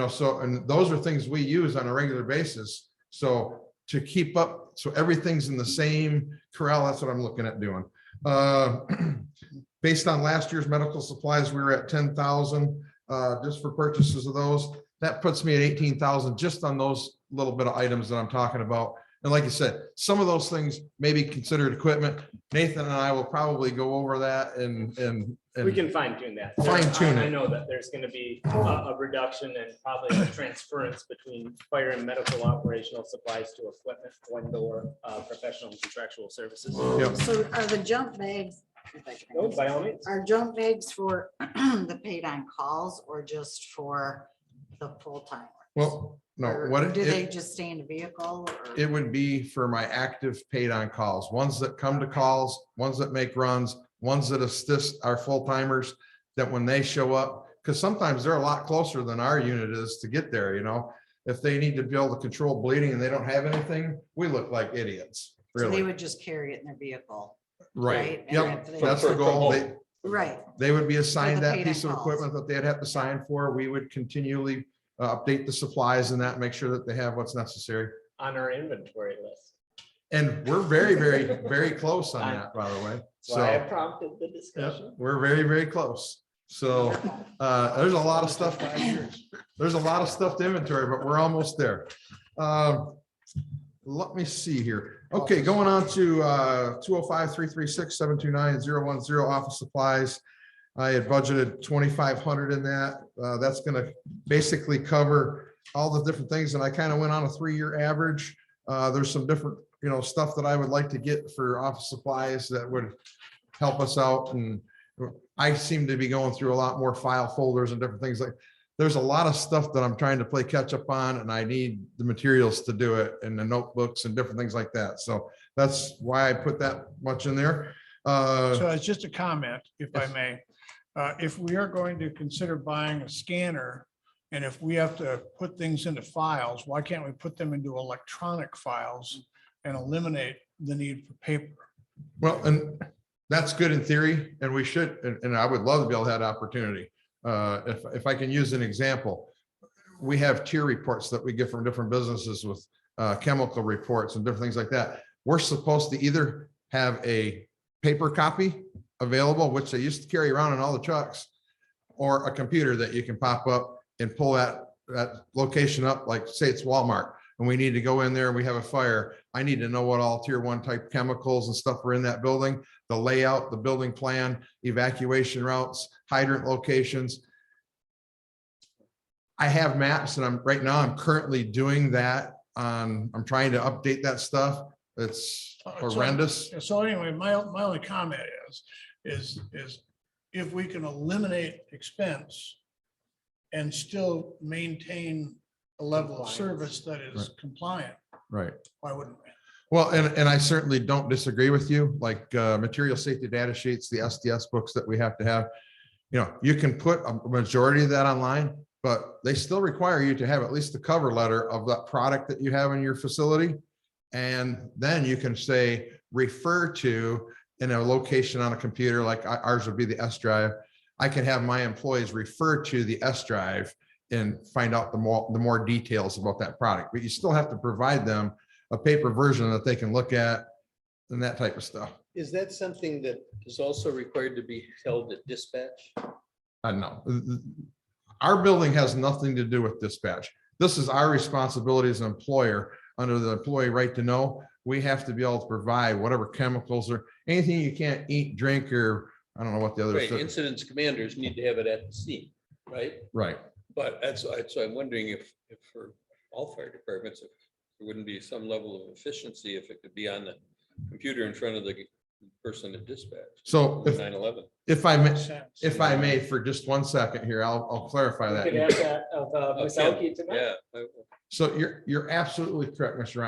So, and those are things we use on a regular basis. So to keep up, so everything's in the same corral, that's what I'm looking at doing. Based on last year's medical supplies, we were at 10,000 just for purchases of those. That puts me at 18,000 just on those little bit of items that I'm talking about. And like you said, some of those things may be considered equipment. Nathan and I will probably go over that and We can fine tune that. Fine tune I it. know that there's gonna be a reduction and probably a transference between fire and medical operational supplies to equipment, one-door, professional and contractual services. Yep. So are the jump bags, if I can No, answer, by all means. are jump bags for the paid on calls or just for the full time? Well, no, Or what do they it, just stay in a vehicle? Or- it would be for my active paid on calls, ones that come to calls, ones that make runs, ones that assist our full timers, that when they show up, because sometimes they're a lot closer than our unit is to get there, if they need to be able to control bleeding and they don't have anything, we look like idiots, So they really. would just carry it in their vehicle, Right, right? And yep, if they- that's the From goal. home. right? They would be assigned the that paid-in piece of calls. equipment that they'd have to sign for. We would continually update the supplies and that, make sure that they have what's necessary. On our inventory list. And we're very, very, very close on that, by the way. That's why I So prompted the yeah, discussion. we're very, very close. So there's a lot of stuff. There's a lot of stuff to inventory, but we're almost there. Let me see here. Okay, going on to 205-336-729-010 office supplies. I had budgeted 2,500 in that. That's gonna basically cover all the different things, and I kind of went on a 3-year average. There's some different, stuff that I would like to get for office supplies that would help us out. And I seem to be going through a lot more file folders and different things. Like, there's a lot of stuff that I'm trying to play catch up on, and I need the materials to do it, and the notebooks and different things like that. So that's why I put that much in there. So it's just a comment, if I Yes. may. If we are going to consider buying a scanner, and if we have to put things into files, why can't we put them into electronic files and eliminate the need for paper? Well, and that's good in theory, and we should, and I would love to be able to have that opportunity. If I can use an example, we have tier reports that we get from different businesses with chemical reports and different things like that. We're supposed to either have a paper copy available, which they used to carry around in all the trucks, or a computer that you can pop up and pull that location up, like say it's Walmart, and we need to go in there and we have a fire. I need to know what all tier 1 type chemicals and stuff are in that building, the layout, the building plan, evacuation routes, hydrant locations. I have maps, and right now I'm currently doing that I'm trying to update that stuff. It's horrendous. So anyway, my only comment is if we can eliminate expense and still maintain a level of service that is compliant, Right. why wouldn't we? Well, and I certainly don't disagree with you, like material safety data sheets, the SDS books that we have to have. You can put a majority of that online, but they still require you to have at least the cover letter of that product that you have in your facility. And then you can say, refer to in a location on a computer, like ours would be the S drive. I can have my employees refer to the S drive and find out the more details about that product, but you still have to provide them a paper version that they can look at and that type of stuff. Is that something that is also required to be held at dispatch? I don't know. Our building has nothing to do with dispatch. This is our responsibility as an employer. Under the employee right to know, we have to be able to provide whatever chemicals or anything you can't eat, drink, or I don't know what the other. Right, incidents commanders need to have it at the scene, right? Right. But so I'm wondering if for all fire departments, if there wouldn't be some level of efficiency if it could be on the computer in front of the person at dispatch. So if, 9/11. if I may, Makes sense. if I may, for just one second here, I'll clarify We could that. ask that of Ms. Elke tonight. Yeah. So you're absolutely correct, Mr.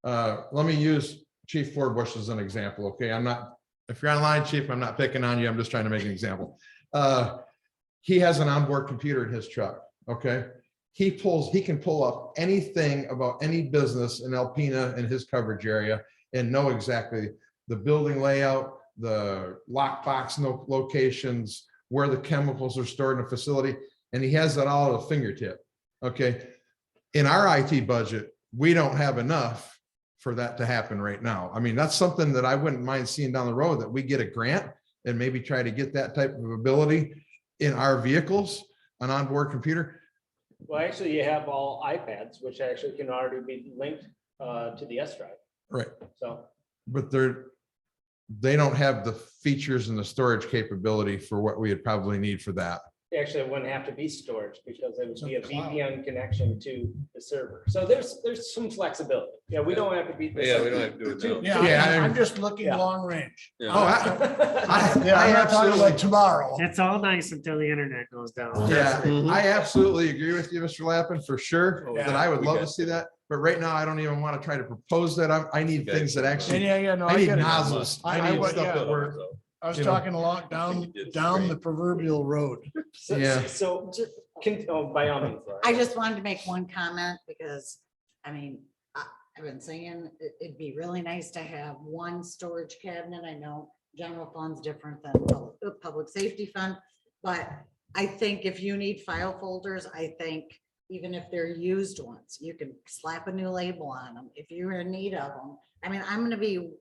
Reiner. Let me use Chief Forbush as an example, okay? I'm not, if you're online, Chief, I'm not picking on you. I'm just trying to make an example. He has an onboard computer in his truck, okay? He can pull up anything about any business in Alpena in his coverage area and know exactly the building layout, the lockbox locations, where the chemicals are stored in a facility, and he has that all at a fingertip, okay? In our IT budget, we don't have enough for that to happen right now. I mean, that's something that I wouldn't mind seeing down the road, that we get a grant and maybe try to get that type of ability in our vehicles, an onboard computer. Well, actually, you have all iPads, which actually can already be linked to the S drive. Right. So But they don't have the features and the storage capability for what we would probably need for that. actually, it wouldn't have to be storage because it would be a It's a cloud. VPN connection to the server. So there's some flexibility. Yeah, we don't have to beat this. Yeah, up. we don't have to do it now. Yeah, Yeah, I'm just looking Yeah. long range. Yeah. Oh, Yeah, I'm not talking absolutely- about tomorrow. It's all nice until the internet goes down. Yeah, Mhm. I absolutely agree with you, Mr. Lappin, for sure, Oh, that I would we love got to see that. But right now, I don't even want to try to propose that. I need Okay. things that actually, Yeah, no, I I need get it. nozzles. I I need would- stuff yeah. that work. I was you know. talking along down the proverbial road. So- Yeah. So, by all means. Laura. I just wanted to make one comment because, I mean, I've been saying it'd be really nice to have one storage cabinet. I know general fund's different than public safety fund. But I think if you need file folders, I think even if they're used ones, you can slap a new label on them if you're in need of them. I mean, I'm gonna be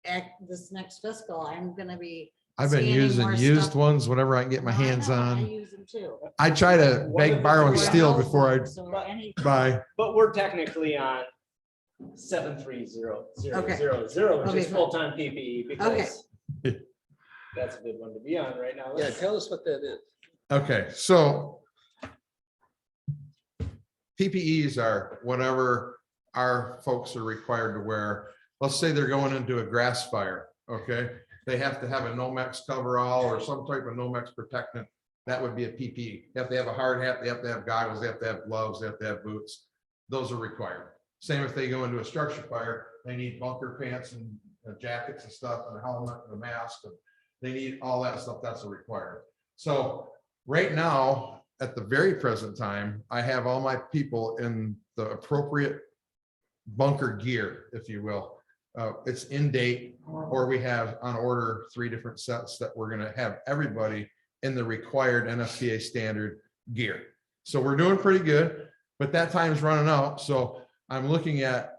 at this next fiscal, I'm gonna be. I've been scanning using more used stuff. ones, whatever I can get my Well, I hands know, I on. use them too. I try to beg, borrow, and Yeah. steal before I So any- buy. But we're technically on 73000, Okay. which Okay, is fine. full-time PPE because that's a good one to be on right now. Yeah, tell us what that is. Okay, so PPEs are whatever our folks are required to wear. Let's say they're going into a grass fire, okay? They have to have a Nomex coverall or some type of Nomex protectant. That would be a PPE. They have to have a hard hat, they have to have goggles, they have to have gloves, they have to have boots. Those are required. Same if they go into a structure fire, they need bunker pants and jackets and stuff and a helmet and a mask. And they need all that stuff. That's a required. So right now, at the very present time, I have all my people in the appropriate bunker gear, if you will. It's in date, or we have on order 3 different sets that we're gonna have everybody in the required NFPA standard gear. So we're doing pretty good, but that time's running out. So I'm looking at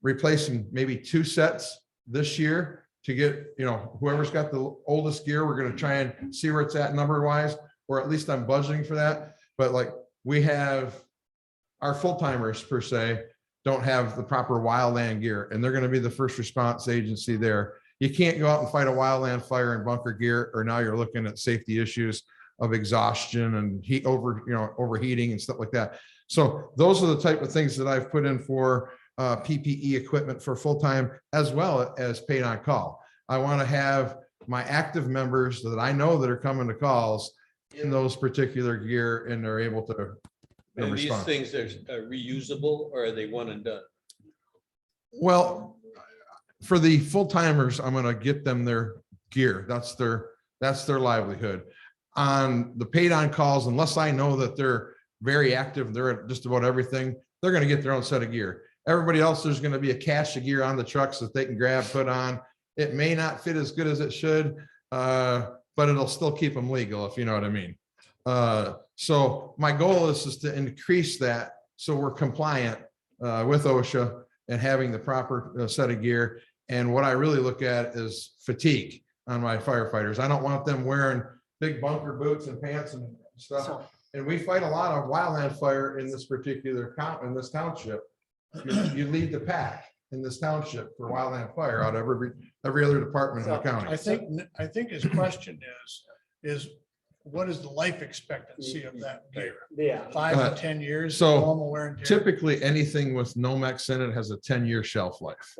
replacing maybe 2 sets this year to get, whoever's got the oldest gear, we're gonna try and see where it's at number wise, or at least I'm budgeting for that. But like, we have our full timers per se don't have the proper wildland gear, and they're gonna be the first response agency there. You can't go out and fight a wildland fire in bunker gear, or now you're looking at safety issues of exhaustion and overheating and stuff like that. So those are the type of things that I've put in for PPE equipment for full-time as well as paid on call. I want to have my active members that I know that are coming to calls in those particular gear, and they're able to And these respond. things are reusable, or are they one and done? Well, for the full-timers, I'm gonna get them their gear. That's their livelihood. On the paid on calls, unless I know that they're very active, they're at just about everything, they're gonna get their own set of gear. Everybody else, there's gonna be a cache of gear on the trucks that they can grab, put on. It may not fit as good as it should, but it'll still keep them legal, if you know what I mean. So my goal is to increase that so we're compliant with OSHA and having the proper set of gear. And what I really look at is fatigue on my firefighters. I don't want them wearing big bunker boots and pants and stuff. And we fight a lot of wildland fire in this particular township. You lead the pack in this township for wildland fire out of every other department in the county. I think his question is what is the life expectancy of that gear? Yeah, 5 to 10 years? so normal wear and tear? Typically, anything with Nomex in it has a 10-year shelf life.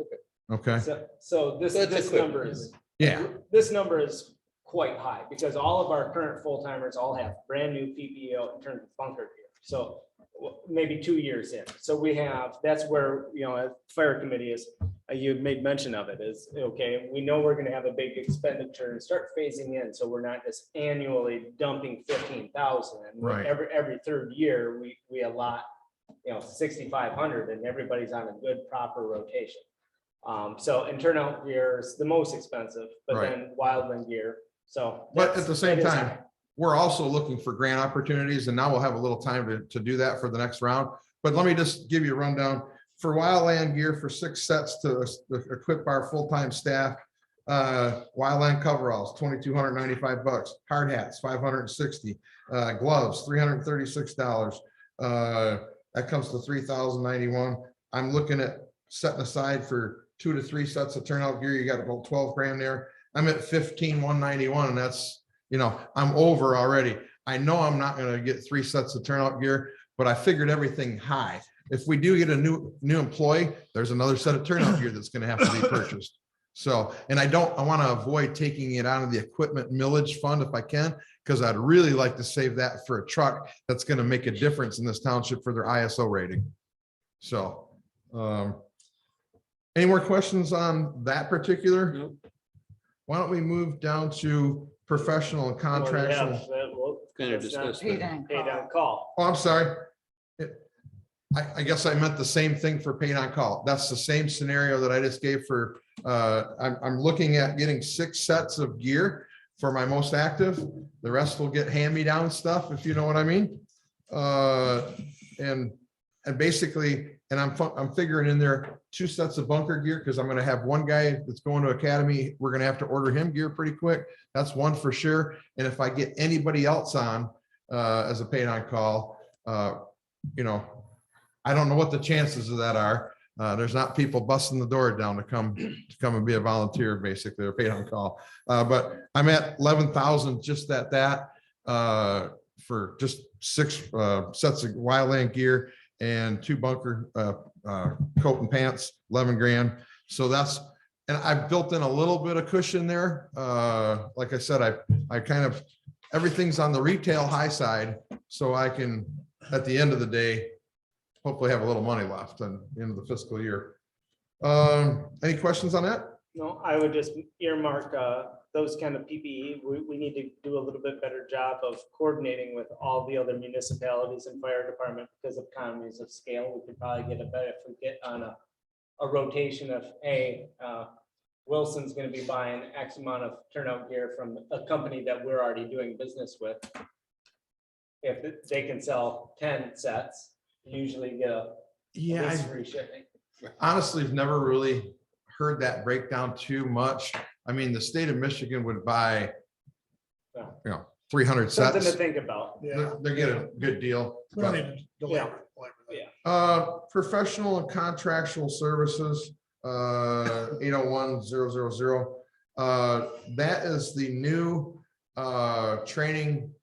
Okay, so this That's this equipment. number is. yeah, This number is quite high because all of our current full-timers all have brand new PPE in terms of bunker gear. So maybe 2 years in. So we have, that's where, a fire committee is, you had made mention of it is, okay, we know we're gonna have a big expenditure and start phasing in. So we're not just annually dumping 15,000. Right. Every third year, we allot, 6,500 and everybody's on a good proper rotation. So and turnout gear is the most expensive, but Right. then wildland gear. So. but that's- at the same that is time, high. we're also looking for grant opportunities, and now we'll have a little time to do that for the next round. But let me just give you a rundown. For wildland gear, for 6 sets to equip our full-time staff, wildland coveralls, $2,295, hard hats, $560, gloves, $336. That comes to $3,091. I'm looking at setting aside for 2 to 3 sets of turnout gear. You got about 12 grand there. I'm at 15,191, and that's, I'm over already. I know I'm not gonna get 3 sets of turnout gear, but I figured everything high. If we do get a new employee, there's another set of turnout gear that's gonna have to be purchased. So, and I want to avoid taking it out of the equipment millage fund if I can, because I'd really like to save that for a truck that's gonna make a difference in this township for their ISO rating. So, any more questions on that particular? Nope. Why don't we move down to professional and Well, yeah, contractual? Kind of that's not discussed Paid that. on Paid call. on call. Oh, I'm sorry. I guess I meant the same thing for paid on call. That's the same scenario that I just gave for, I'm looking at getting 6 sets of gear for my most active. The rest will get hand-me-down stuff, if you know what I mean. And basically, and I'm figuring in there 2 sets of bunker gear, because I'm gonna have one guy that's going to academy. We're gonna have to order him gear pretty quick. That's one for sure. And if I get anybody else on as a paid on call, I don't know what the chances of that are. There's not people busting the door down to come and be a volunteer, basically, or paid on call. But I'm at 11,000 just at that for just 6 sets of wildland gear and 2 bunker coat and pants, 11 grand. So that's, and I've built in a little bit of cushion there. Like I said, I kind of, everything's on the retail high side, so I can, at the end of the day, hopefully have a little money left at the end of the fiscal year. Any questions on that? No, I would just earmark those kind of PPE. We need to do a little bit better job of coordinating with all the other municipalities and fire department because of economies of scale. We could probably get a better, if we get on a rotation of, hey, Wilson's gonna be buying X amount of turnout gear from a company that we're already doing business with. If they can sell 10 sets, usually get at least free shipping. Honestly, I've never really heard that breakdown too much. I mean, the state of Michigan would buy, 300 Something to sets. think about. Yeah. They get a good deal. We don't need to belabor that. Professional and contractual services, 801,000. That is the new training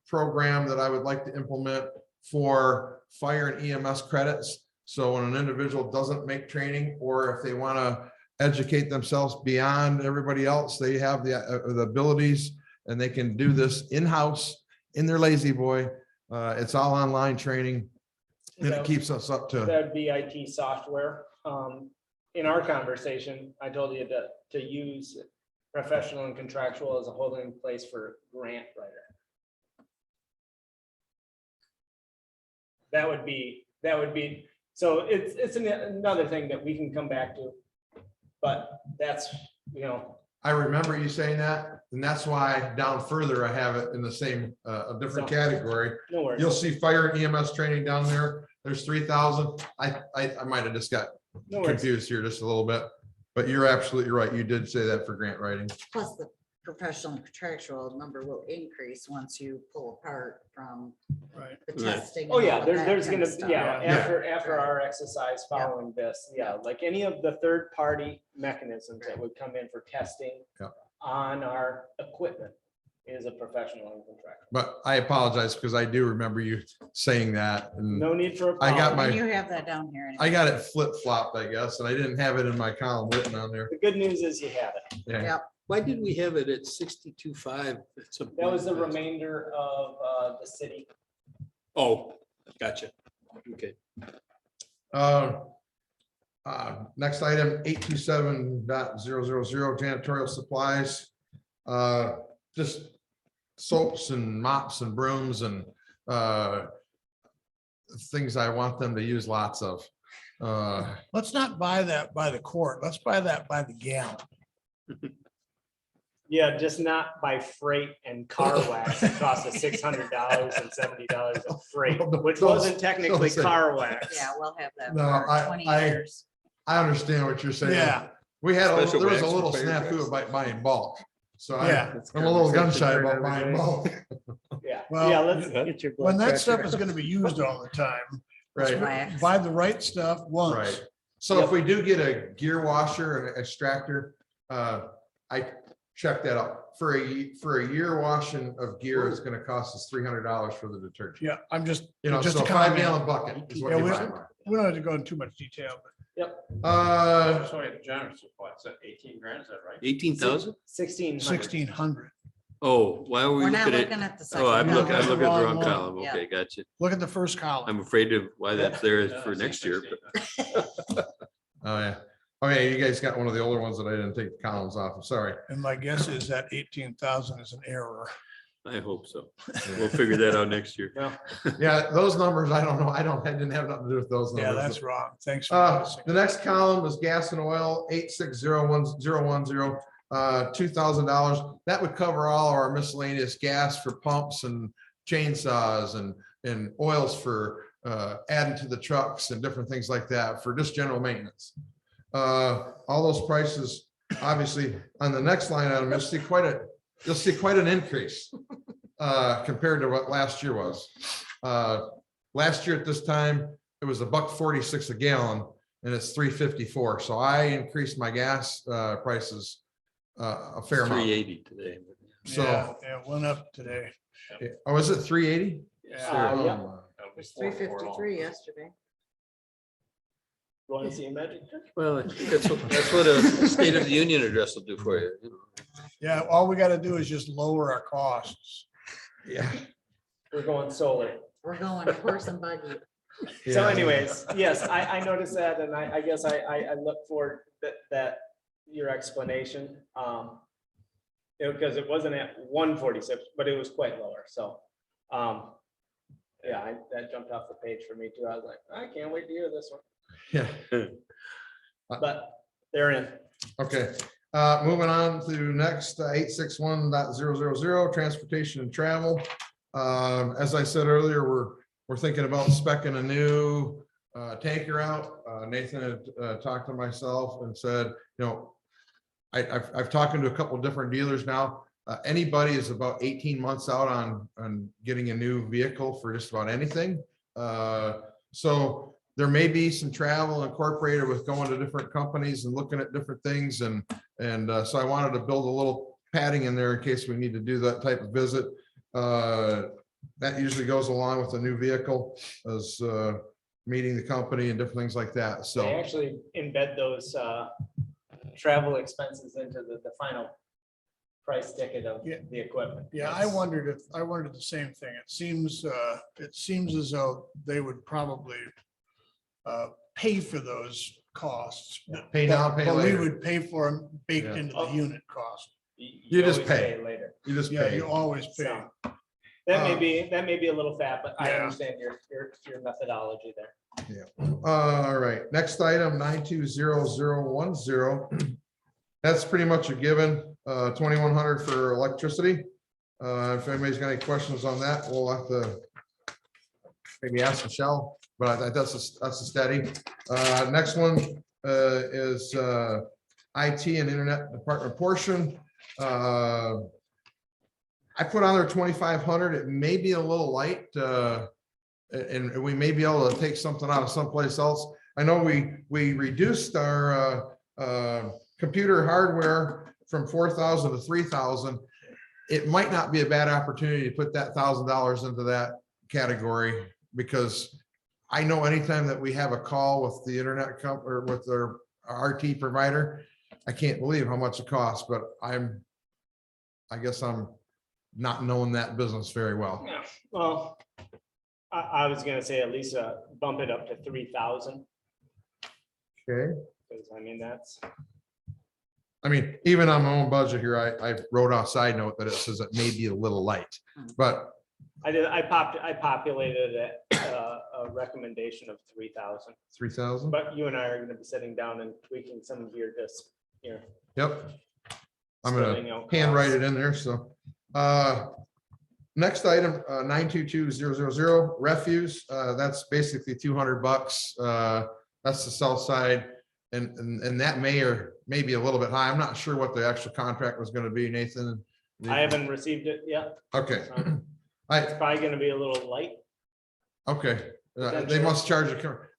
program that I would like to implement for fire and EMS credits. So when an individual doesn't make training, or if they want to educate themselves beyond everybody else, they have the abilities, and they can do this in-house in their lazy boy. It's all online training, and it keeps us up to. That'd be IT software. In our conversation, I told you to use professional and contractual as a holding place for grant writer. That would be, so it's another thing that we can come back to. But that's, I remember you saying that, and that's why down further, I have it in the same, a different category. no worries. You'll see fire and EMS training down there. There's 3,000. I might have just got No worries. confused here just a little bit, but you're absolutely right. You did say that for grant writing. Plus the professional and contractual number will increase once you pull apart from Right. the Right. testing. Oh, and yeah, all of there's that gonna, kind of stuff. yeah, after Right. our exercise following this, like any of the third-party mechanisms that would come in for testing Yeah. on our equipment, is a professional contractor. But I apologize because I do remember you saying that and No need for. I got And my, you have that down here. I got it flip flopped, I guess, and I didn't have it in my column written on there. The good news is you have it. Yeah. Yep. Why did we have it at 62.5? That was the remainder of the city. Oh, gotcha. Okay. Next item, 827.000 janitorial supplies. Just soaps and mops and brooms and things I want them to use lots of. Let's not buy that by the quart. Let's buy that by the gallon. Yeah, just not by freight and car wax. It costs us $600 and $70 of freight, which wasn't technically car wax. Yeah, we'll have that No, for 20 years. I understand what you're saying. Yeah, We had, Special there was a wax little for fire snafu about buying bulk. So Yeah. I'm a little gun shy about buying bulk. Yeah, Well, yeah, let's, Get your when blood that pressure. stuff is gonna be used all the time, Right, Wax. buy the right stuff once. right. So if we do get a gear washer and extractor, I checked that out. For a year washing of gear, it's gonna cost us $300 for the detergent. Yeah, I'm just, You know, just so a a comment. 5-gallon bucket is what Yeah, you we- buy. We don't have to go into too much detail, but Sorry, the generous supply, it's at 18 grand, is that right? 18,000? 1600. 1,600. Oh, why were we We're not looking looking at? at the second. Oh, I'm looking column. at the wrong one. column. Yeah. Okay, gotcha. Look at the first column. I'm afraid of why that's there Yeah, for it's next year, 16. but Oh, yeah. Okay, you guys got one of the older ones that I didn't take the columns off. I'm sorry. And my guess is that 18,000 is an error. I hope so. We'll figure that out next year. Yeah, those numbers, I don't know. I didn't have nothing to do with those Yeah, numbers. that's wrong. Thanks. for The noticing. next column is gas and oil, 8601010, $2,000. That would cover all of our miscellaneous gas for pumps and chainsaws and oils for adding to the trucks and different things like that for just general maintenance. All those prices, obviously, on the next line item, you'll see quite an increase compared to what last year was. Last year at this time, it was $1.46 a gallon and it's $3.54. So I increased my gas prices a fair amount. 380 today. So, Yeah, it went up today. oh, is it 380? Yeah. Yeah. It was 353 yesterday. You want to see a magic trick? Well, that's what a State of the Union address will do for you. Yeah, all we gotta do is just lower our costs. Yeah. We're going solar. We're going horse and buggy. So Yeah. anyways, yes, I noticed that and I guess I look for that your explanation. Because it wasn't at 146, but it was quite lower. So, yeah, that jumped off the page for me too. I was like, I can't wait to hear this one, Yeah. but they're in. Okay, moving on to next, 861.000, transportation and travel. As I said earlier, we're thinking about speccing a new tanker out. Nathan had talked to myself and said, you know, I've talked to a couple of different dealers now. Anybody is about 18 months out on getting a new vehicle for just about anything. So there may be some travel incorporated with going to different companies and looking at different things. And so I wanted to build a little padding in there in case we need to do that type of visit. That usually goes along with a new vehicle as meeting the company and different things like that. They So, actually embed those travel expenses into the final price ticket of Yeah. the equipment. Yeah, I wondered the same thing. It seems as though they would probably pay for those costs. Pay now, pay But we later. would pay for them baked Yeah. into the unit cost. You just always pay. later. you just Yeah, pay. you always pay. So, that may be a little fat, but I Yeah. understand your methodology there. All right, next item, 920010. That's pretty much a given, 2,100 for electricity. If anybody's got any questions on that, we'll have to maybe ask Michelle, but I think that's a steady. Next one is IT and internet department portion. I put on there 2,500. It may be a little light, and we may be able to take something out of someplace else. I know we reduced our computer hardware from 4,000 to 3,000. it might not be a bad opportunity to put that $1,000 into that category, because I know anytime that we have a call with the internet or with their RT provider, I can't believe how much it costs, but I guess I'm not knowing that business very well. Yeah, well, I was gonna say at least bump it up to 3,000, Okay. because I mean, that's, I mean, even on my own budget here, I wrote a side note that it says it may be a little light, but I populated a recommendation of 3,000, 3,000. but you and I are gonna be sitting down and tweaking some of your your. Yep. I'm splitting gonna out handwrite costs. it in there, so. Next item, 922000, refuse, that's basically $200. That's the south side, and that may or may be a little bit high. I'm not sure what the actual contract was gonna be, Nathan. I haven't received it yet. Okay. so It's probably gonna be a little light. Okay, they must charge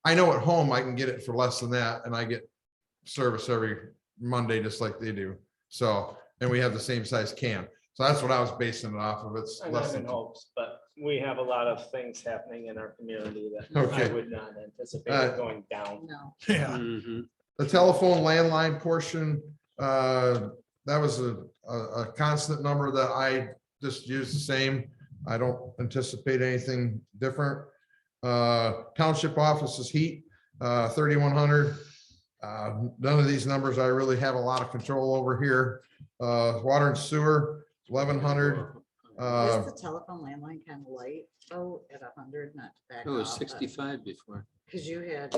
I know at home I can get it for less than that, and I get service every Monday, just like they do. So, and we have the same size can. So that's what I was basing it off of. It's I less have than. in hopes, but we have a lot of things happening in our community that I Okay. would not anticipate going down. No. Yeah, The telephone landline portion, that was a constant number that I just used the same. I don't anticipate anything different. Township offices heat, 3,100. None of these numbers I really have a lot of control over here. Water and sewer, 1,100. Is the telephone landline kind of light, oh, at 100, not to back It was off, 65 before. because you had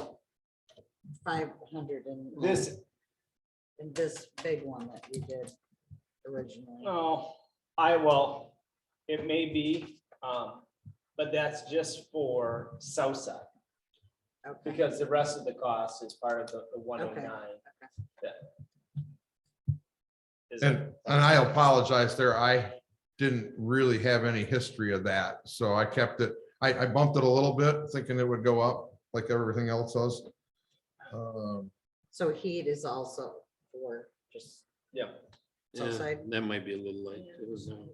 500 in This, in this big one that you did originally. no, it may be, but that's just for Southside, Okay. because the rest of the cost is part of the 109. that is- And I apologize there. I didn't really have any history of that. So I kept it, I bumped it a little bit thinking it would go up like everything else does. So heat is also for just Yeah, Southside? That might be a little light. It was, oh,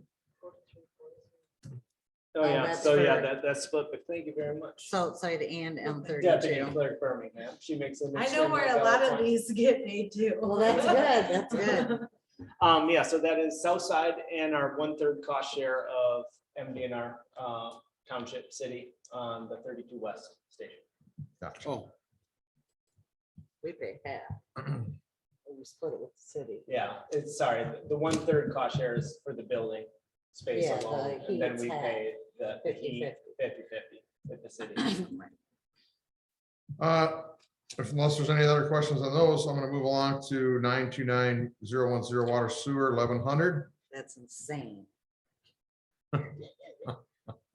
yeah, that's so yeah, for- that's split, but thank you very much. Southside and Deputy M32. Clerk Birmingham, she makes an. I know where a lot of these get made too. Well, that's good, that's good. Yeah, so that is Southside and our 1/3 cost share of MDNR Township City on the 32 West station. Gotcha. oh, We pay half. We split it with the city. Yeah, it's, sorry, the 1/3 cost share is for the building space Yeah, the alone, and then heat's we half, pay the 50/50. heat 50/50 with the city. Unless there's any other questions on those, I'm gonna move along to 929010 water sewer 1,100. That's insane.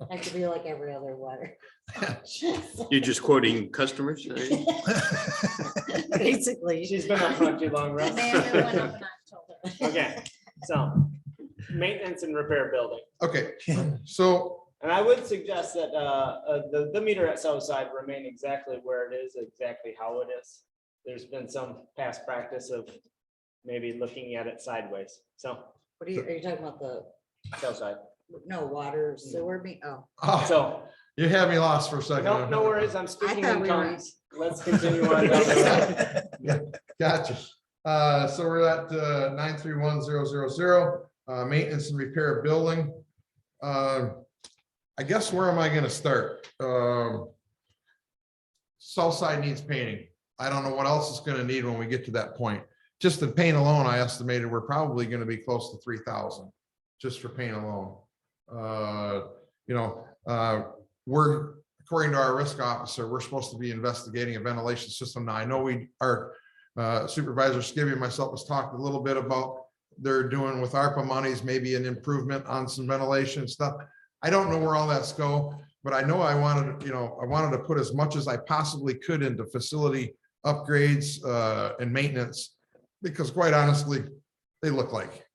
That could be like every other water. you're just quoting customers? are you? Basically. She's been up front too long, Russ. Amanda went up in October. Okay, so maintenance and repair building. Okay, so And I would suggest that the meter at Southside remain exactly where it is, exactly how it is. There's been some past practice of maybe looking at it sideways. So What are you talking about the, Southside. no, water, sewer, oh, So you have me lost for a second. no worries, I'm speaking thought in we were- tongues. Let's continue on. down the road. Gotcha. So we're at 931000, maintenance and repair of building. I guess where am I gonna start? South side needs painting. I don't know what else it's gonna need when we get to that point. Just the paint alone, I estimated we're probably gonna be close to 3,000 just for paint alone. We're, according to our risk officer, we're supposed to be investigating a ventilation system. Now, I know our supervisor Skibby and myself was talking a little bit about they're doing with ARPA monies, maybe an improvement on some ventilation stuff. I don't know where all that's go, but I know I wanted to put as much as I possibly could into facility upgrades and maintenance, because quite honestly, they look like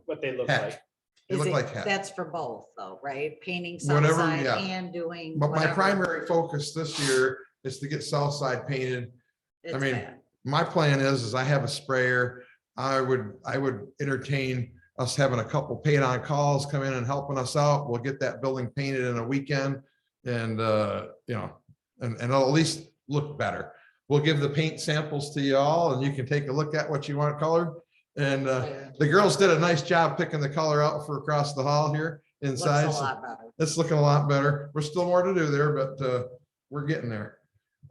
What they look heck. like. They is look it, like heck. that's for both though, right? Painting Whatever, Southside yeah. and doing. But my whatever. primary focus this year is to get south side painted. It's mean, bad. My plan is I have a sprayer. I would entertain us having a couple paid on calls come in and helping us out. We'll get that building painted in a weekend and, you know, and it'll at least look better. We'll give the paint samples to you all and you can take a look at what you want colored. And the girls did a nice job picking the color out for across the hall here Looks inside. a So lot better. it's looking a lot better. We're still more to do there, but we're getting there.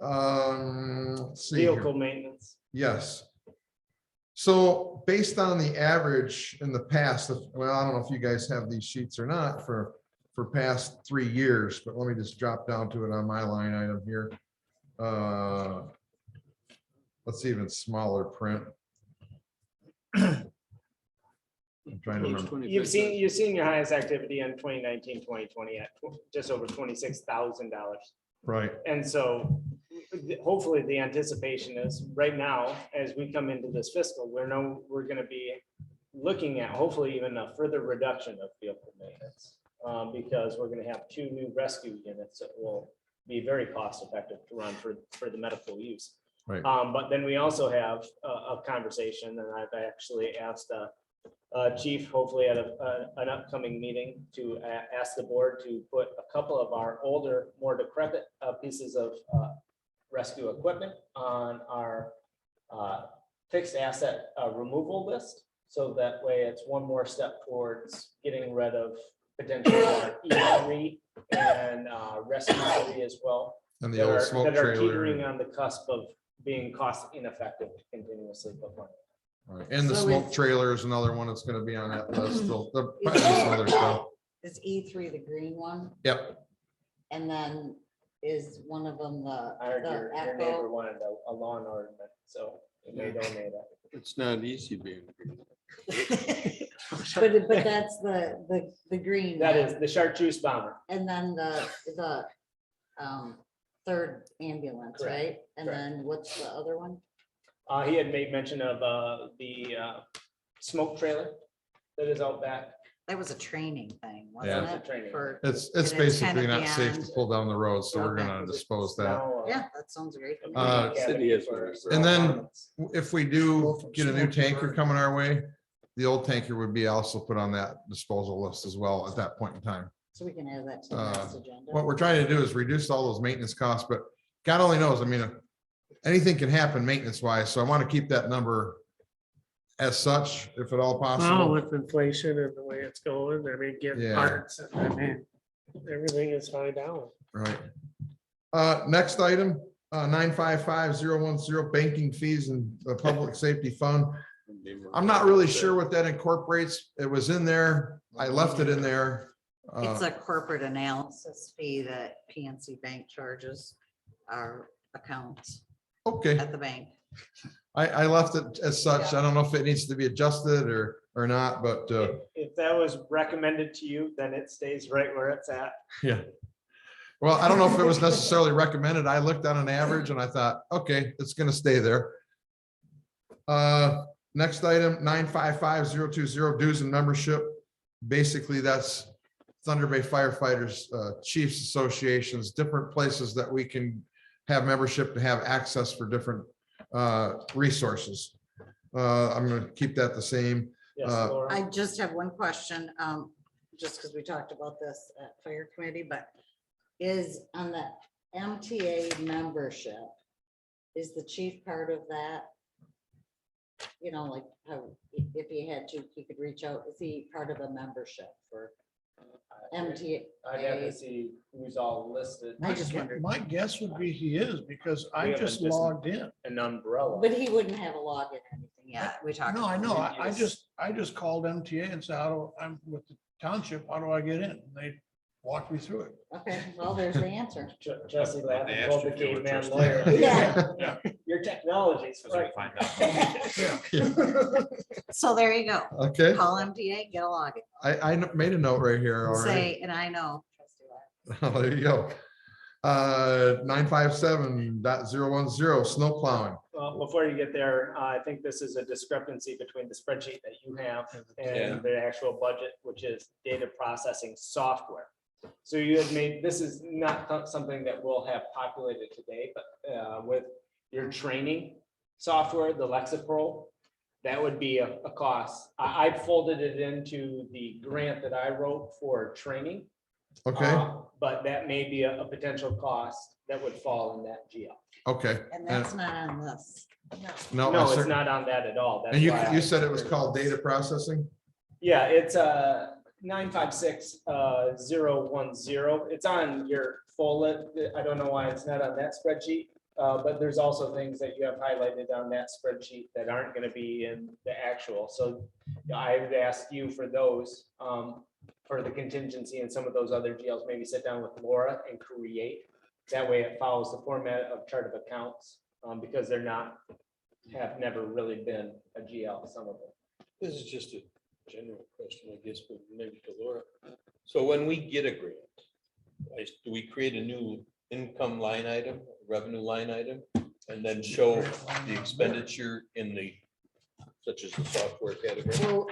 Let's see here. Vehicle maintenance. Yes. So based on the average in the past, well, I don't know if you guys have these sheets or not for past 3 years, but let me just drop down to it on my line item here. Let's even smaller print. I'm trying to remember. You've seen your highest activity in 2019, 2020 at just over $26,000. Right. And so hopefully the anticipation is right now, as we come into this fiscal, we're going to be looking at hopefully even a further reduction of vehicle maintenance. Because we're going to have 2 new rescue units that will be very cost effective to run for the medical use. Right. But then we also have a conversation, and I've actually asked chief, hopefully at an upcoming meeting, to ask the board to put a couple of our older, more decrepit pieces of rescue equipment on our fixed asset removal list. So that way it's one more step towards getting rid of potentially our E3 and rescue 3 as well. And the That old are smoke teetering trailer. on the cusp of being cost ineffective to continuously put money. Right. And the So smoke is- trailer is another one that's going to be on that list. There'll probably be some other stuff. Is E3 the green one? Yep. And then is one of them the I heard your neighbor Echo? wanted a lawn ornament, so we may donate it. It's not easy being. But that's the green. That one. is the chartreuse bomber. And then the third ambulance, Correct, right? And correct. then what's the other one? He had made mention of the smoke trailer that is out back. That was a training thing, Yeah. wasn't It's a training. it? For- It's And it's basically kind of not safe to beyond- pull down the road, so we're Okay. gonna dispose that. Now, Yeah, that sounds great. to me. City has for- one. for And then- elements. If we do get a new Smoke to tanker burn. coming our way, the old tanker would be also put on that disposal list as well at that point in time. So we can add that to the next agenda. What we're trying to do is reduce all those maintenance costs, but God only knows, I mean, anything can happen maintenance wise, so I want to keep that number as such, if at all Well, possible. with inflation and the way it's going, I mean, get Yeah. parts, I mean, everything is high down. Right. Next item, 955010, banking fees and the public safety fund. I'm not really sure what that incorporates. It was in there. I left it in there. It's a corporate analysis fee that PNC Bank charges our accounts Okay, at the bank. I left it as such. I don't know if it needs to be adjusted or not, but If that was recommended to you, then it stays right where it's at. yeah. Well, I don't know if it was necessarily recommended. I looked on an average and I thought, okay, it's gonna stay there. Next item, 955020, dues and membership. Basically, that's Thunder Bay Firefighters Chiefs Associations, different places that we can have membership to have access for different resources. I'm gonna keep that the same. Yes, Laura? I just have one question, just because we talked about this at fire committee, but is on the MTA membership, is the chief part of that? You know, like how, if he had to, he could reach out, is he part of a membership for MTA? I'd have to see who's all listed. I just wondered. My guess would be he is, because I We haven't just just- logged in. An umbrella. But he wouldn't have a login or anything yet, we talked. No, I know. about it. I just called MTA and said, I'm with the township, how do I get in? And they walked me through it. Okay, well, there's the answer. Jesse laughed They and asked told you the if you were caveman trustee. lawyer. Yeah. Your technology's right. So there you go. Okay, Call MTA, get a login. I made a note right here. All right. Say, and I know. There you go. 957.010, snow plowing. Well, before you get there, I think this is a discrepancy between the spreadsheet that you have Yeah. and the actual budget, which is data processing software. So you had made, this is not something that we'll have populated today, but with your training software, the Lexapro, that would be a cost. I folded it into the grant that I wrote for training. Okay, But that may be a potential cost that would fall in that GL. okay. And that's not on this. No, No, I it's cer- not on that at all. That's and why you I- said it was called data processing? Yeah, it's 956-010. It's on your folder. I don't know why it's not on that spreadsheet. But there's also things that you have highlighted on that spreadsheet that aren't gonna be in the actual. So I would ask you for those, for the contingency and some of those other GLs, maybe sit down with Laura and create. That way it follows the format of chart of accounts, because they're not, have never really been a GL, some of them. This is just a general question, I guess, but maybe to Laura. So when we get a grant, do we create a new income line item, revenue line item, and then show the expenditure in the, such as the software category? Well,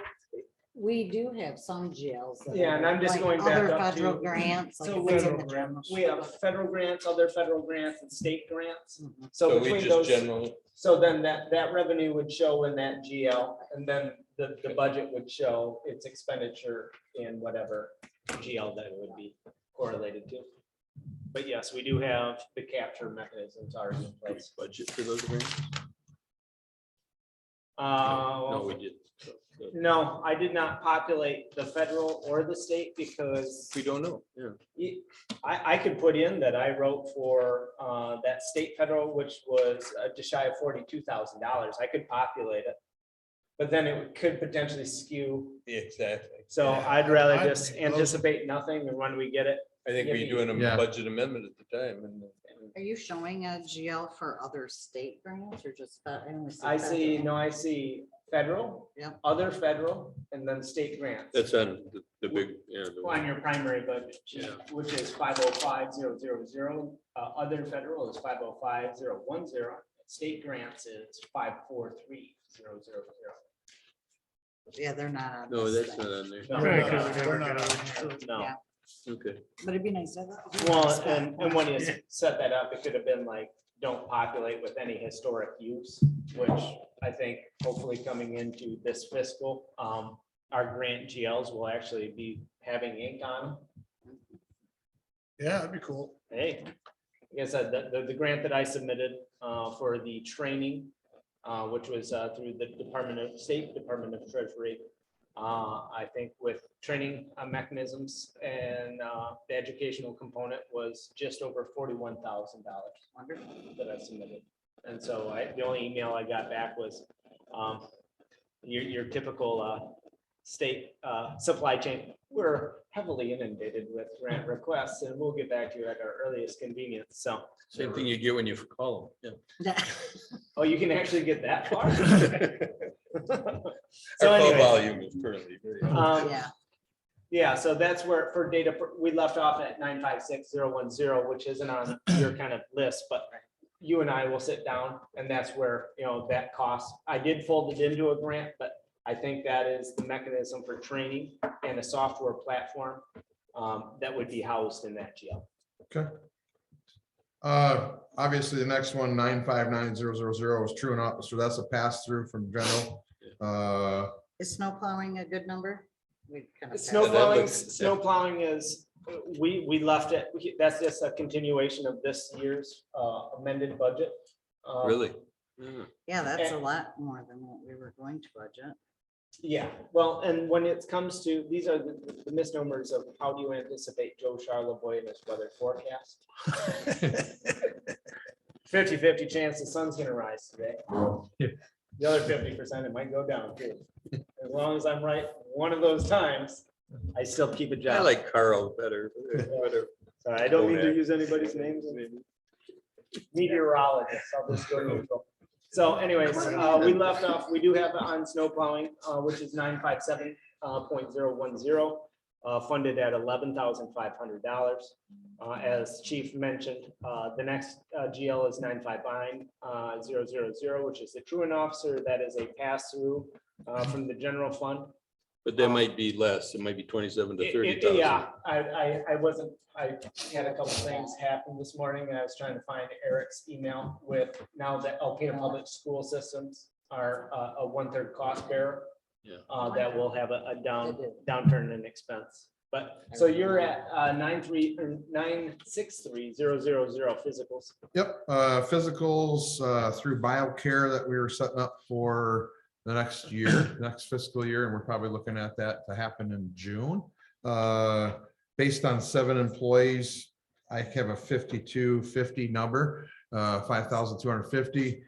we do have some GLs. that Yeah, are and I'm just like going back other up federal to- grants. like So what's in federal the general grants. We have federal grants, other federal grants, and state grants. Mhm. So So we between just those, generally, so then that revenue would show in that GL, and then the budget would show its expenditure in whatever GL that it would be correlated to. But yes, we do have the capture mechanisms already in place. budget for those grants? No, Uh, we didn't. So, no, I did not populate the federal or the state because we don't know, yeah. I could put in that I wrote for that state federal, which was just shy of $42,000. I could populate it. But then it could potentially skew. Exactly. So Yeah, I'd rather I'd just be close. anticipate nothing, and when we get it, I think we do a Yeah. budget amendment at the time, and Are you showing a GL for other state grants or just? only I see, federal? no, I see federal, Yep. other federal, and then state grants. that's on the big, yeah. On your primary budget sheet, Yeah. which is 505,000. Other federal is 505,010. State grants is 543,000. Yeah, they're not on. No, this that's thing. not on there. No, Right, 'cause we They're never not get on it. here. No. Yeah. Okay. But it'd be nice to have that. Well, and when you set that up, it could have been like, don't populate with any historic use, which I think hopefully coming into this fiscal, our grant GLs will actually be having ink on them. Yeah, that'd be cool. Hey, like I said, the grant that I submitted for the training, which was through the State Department of Treasury. I think with training mechanisms and the educational component was just over $41,000 that I submitted. And so the only email I got back was your typical state supply chain. We're heavily inundated with grant requests, and we'll get back to you at our earliest convenience. So, Same thing you get when you call them, oh, you can actually get that far? yeah. So Our call anyways, volume is currently very high. Yeah, yeah, so that's where for data, we left off at 956,010, which isn't on your kind of list, but you and I will sit down, and that's where, that cost, I did fold it into a grant, but I think that is the mechanism for training and a software platform that would be housed in that GL. Okay. Obviously, the next one, 959,000 is true and officer. That's a pass through from general. is snow plowing a good number? We kind of. Snow that plowing, looks- snow plowing is, we left it, that's just a continuation of this year's amended budget. Really? Yeah, that's a lot more than what we were going to budget. Yeah, well, and when it comes to, these are the misnomers of how do you anticipate Joe Charleboy in his weather forecast? 50-50 chance the sun's gonna rise today. The other 50%, it might go down too. As long as I'm right, one of those times, I still keep a I job. like Carl better. Whatever. Sorry, I don't mean to Okay. use anybody's names. Meteorologist, I'll just go neutral. So anyways, we left off, we do have it on snow plowing, which is 957.010, funded at $11,500. As Chief mentioned, the next GL is 959,000, which is the truant officer. That is a pass-through from the general fund. But that might be less. It might be 27 to 30,000. Yeah, I wasn't, I had a couple things happen this morning, and I was trying to find Eric's email with now that Alpena Public School Systems are a 1/3 cost bearer. Yeah. That will have a They do. downturn in expense. But, so you're at 9630000 physicals. Yep, physicals through BioCare that we were setting up for the next year, next fiscal year, and we're probably looking at that to happen in June. Based on 7 employees, I have a 5250 number, 5,250.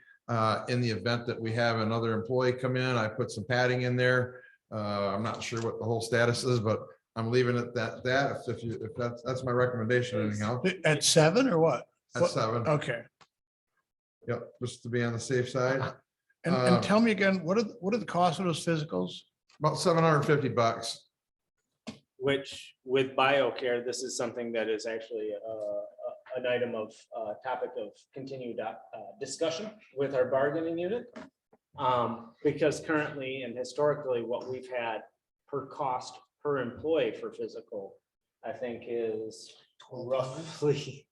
In the event that we have another employee come in, I put some padding in there. I'm not sure what the whole status is, but I'm leaving it that if that's my recommendation. Anyhow, At 7 or what? at 7. Okay. Yep, just to be on the safe side. And tell me again, what are the costs of those physicals? About $750. Which with BioCare, this is something that is actually an item of topic of continued discussion with our bargaining unit. Because currently and historically, what we've had per cost per employee for physical, I think is roughly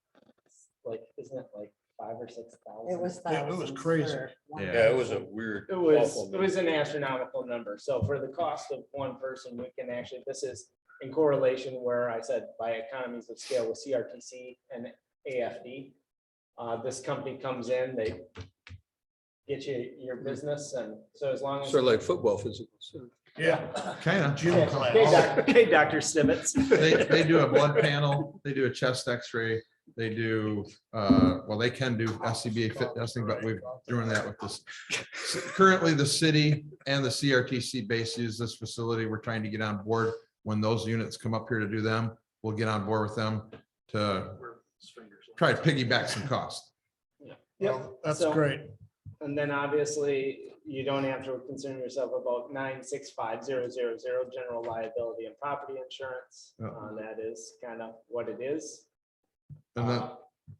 like, isn't it like 5,000 or 6,000? It was. Yeah, it was thousands crazy. for one Yeah, it was a person. weird. It was, awful it was an astronomical number. So for the cost of one person, we can actually, this is in correlation where I said by economies of scale with CRTC and AFD. This company comes in, they get you your business, and so as long as. Sort of like football physicals. Yeah. Kind of. Gym class. Hey, Dr. Stibbits. They do a blood panel, they do a chest x-ray, they do, well, they can do SCBA fit testing, but we're doing that with this. Currently, the city and the CRTC base use this facility. We're trying to get on board. When those units come up here to do them, we'll get on board with them to try to piggyback some cost. Well, that's So- great. And then obviously, you don't have to concern yourself about 965,000 general liability and property insurance. Yeah. That is kind of what it is. And then,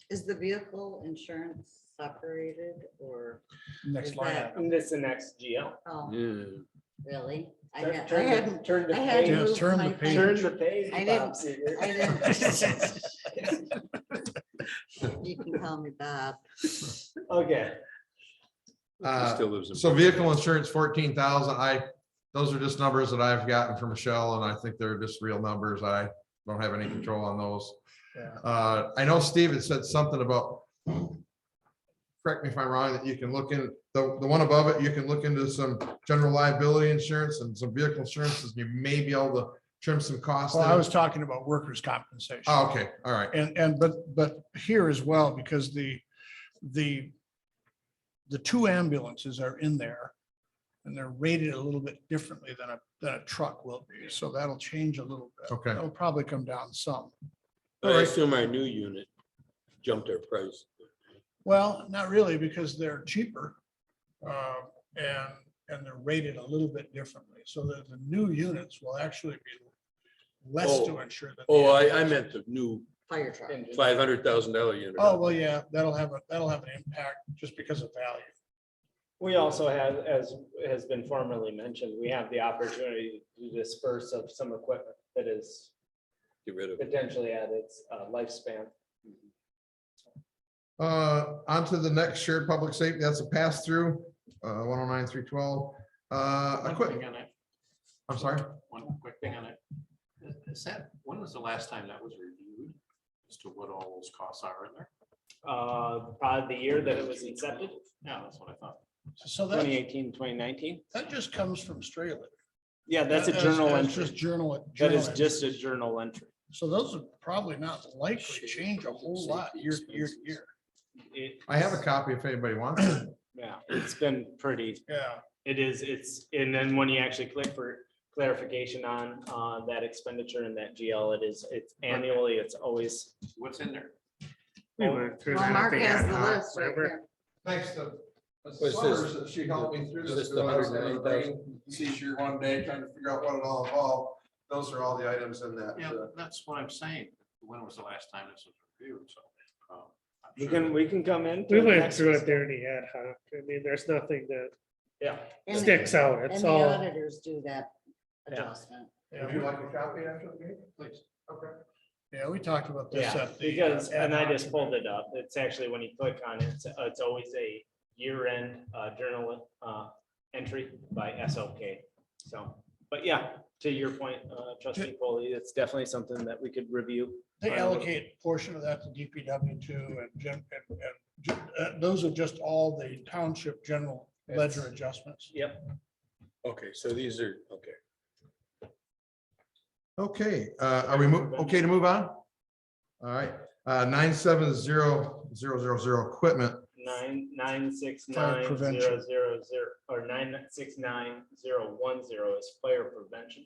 Is the vehicle insurance separated or? Next is line. that- item. And this is the next GL. Oh, Yeah. really? I Turn- had- I turn the- hadn't, turn the I hadn't page. Yes, moved turn my the page. Turn page. the page. I Bob didn't- Seger. I didn't. You can call me Bob. Okay, He still lives in. so vehicle insurance, 14,000. Those are just numbers that I've gotten from Michelle, and I think they're just real numbers. I don't have any control on those. Yeah. I know Steve had said something about, correct me if I'm wrong, that you can look in, the one above it, you can look into some general liability insurance and some vehicle insurances. You may be able to trim some costs. Well, I there. was talking about workers' compensation. Oh, okay, all right. But here as well, because the 2 ambulances are in there. And they're rated a little bit differently than a truck will be. So that'll change a little bit. Okay. It'll probably come down some. I assume our new unit jumped our price. Well, not really, because they're cheaper. And they're rated a little bit differently. So that the new units will actually be less to insure than. the Oh, I ambulance. meant the new Fire truck. $500,000 unit. Oh, well, yeah, that'll have an impact just because of value. we also have, as has been formerly mentioned, we have the opportunity to disperse of some equipment that is Get rid of it. potentially at its lifespan. On to the next shared public safety. That's a pass through, 109,312. One Equipment. thing on it, I'm sorry. one quick thing on it. Is that, when was the last time that was reviewed as to what all those costs are in there? Probably the year that it was incepted, Yeah, that's what I thought. So that 2018, 2019. that just comes from Straley. Yeah, that's a As- journal as entry. Just journal. That journal is just a entries. journal entry. So those are probably not likely to change a whole lot year to year. I have a copy if anybody wants it. Yeah, it's been pretty, Yeah, it's, and then when you actually click for clarification on that expenditure and that GL, it's annually, it's always. What's in there? We went through Well, that at Mark the has ad the hoc, list right remember? here. Thanks to What's this? Summers, that she helped me through Is this. this the because I was having a 109,000? brain seizure one day trying to figure out what it all involved. Those are all the items in that. Yeah, that's what I'm saying. When was the last time this was reviewed? So. I'm We sure can, we can come in. We to went next through it fiscal- there in the ad hoc. I mean, there's nothing that Yeah, And the- sticks out. And It's the all, auditors do that Yeah. adjustment. yeah, Would you like a copy after the meeting? Please. Okay. yeah, we talked about this yeah, at the. because, and I ad hoc just pulled it up. It's actually, when you click on it, it's always a year-end journal entry by SLK. So, but yeah, to your point, trustee Foley, it's definitely something that we could review. They allocate a portion of that to DPW too, and those are just all the township general ledger adjustments. Yep. Okay, so these are, okay. Okay, are we okay to move on? All right, 970000 equipment. 9690000 or 9690010 is fire prevention.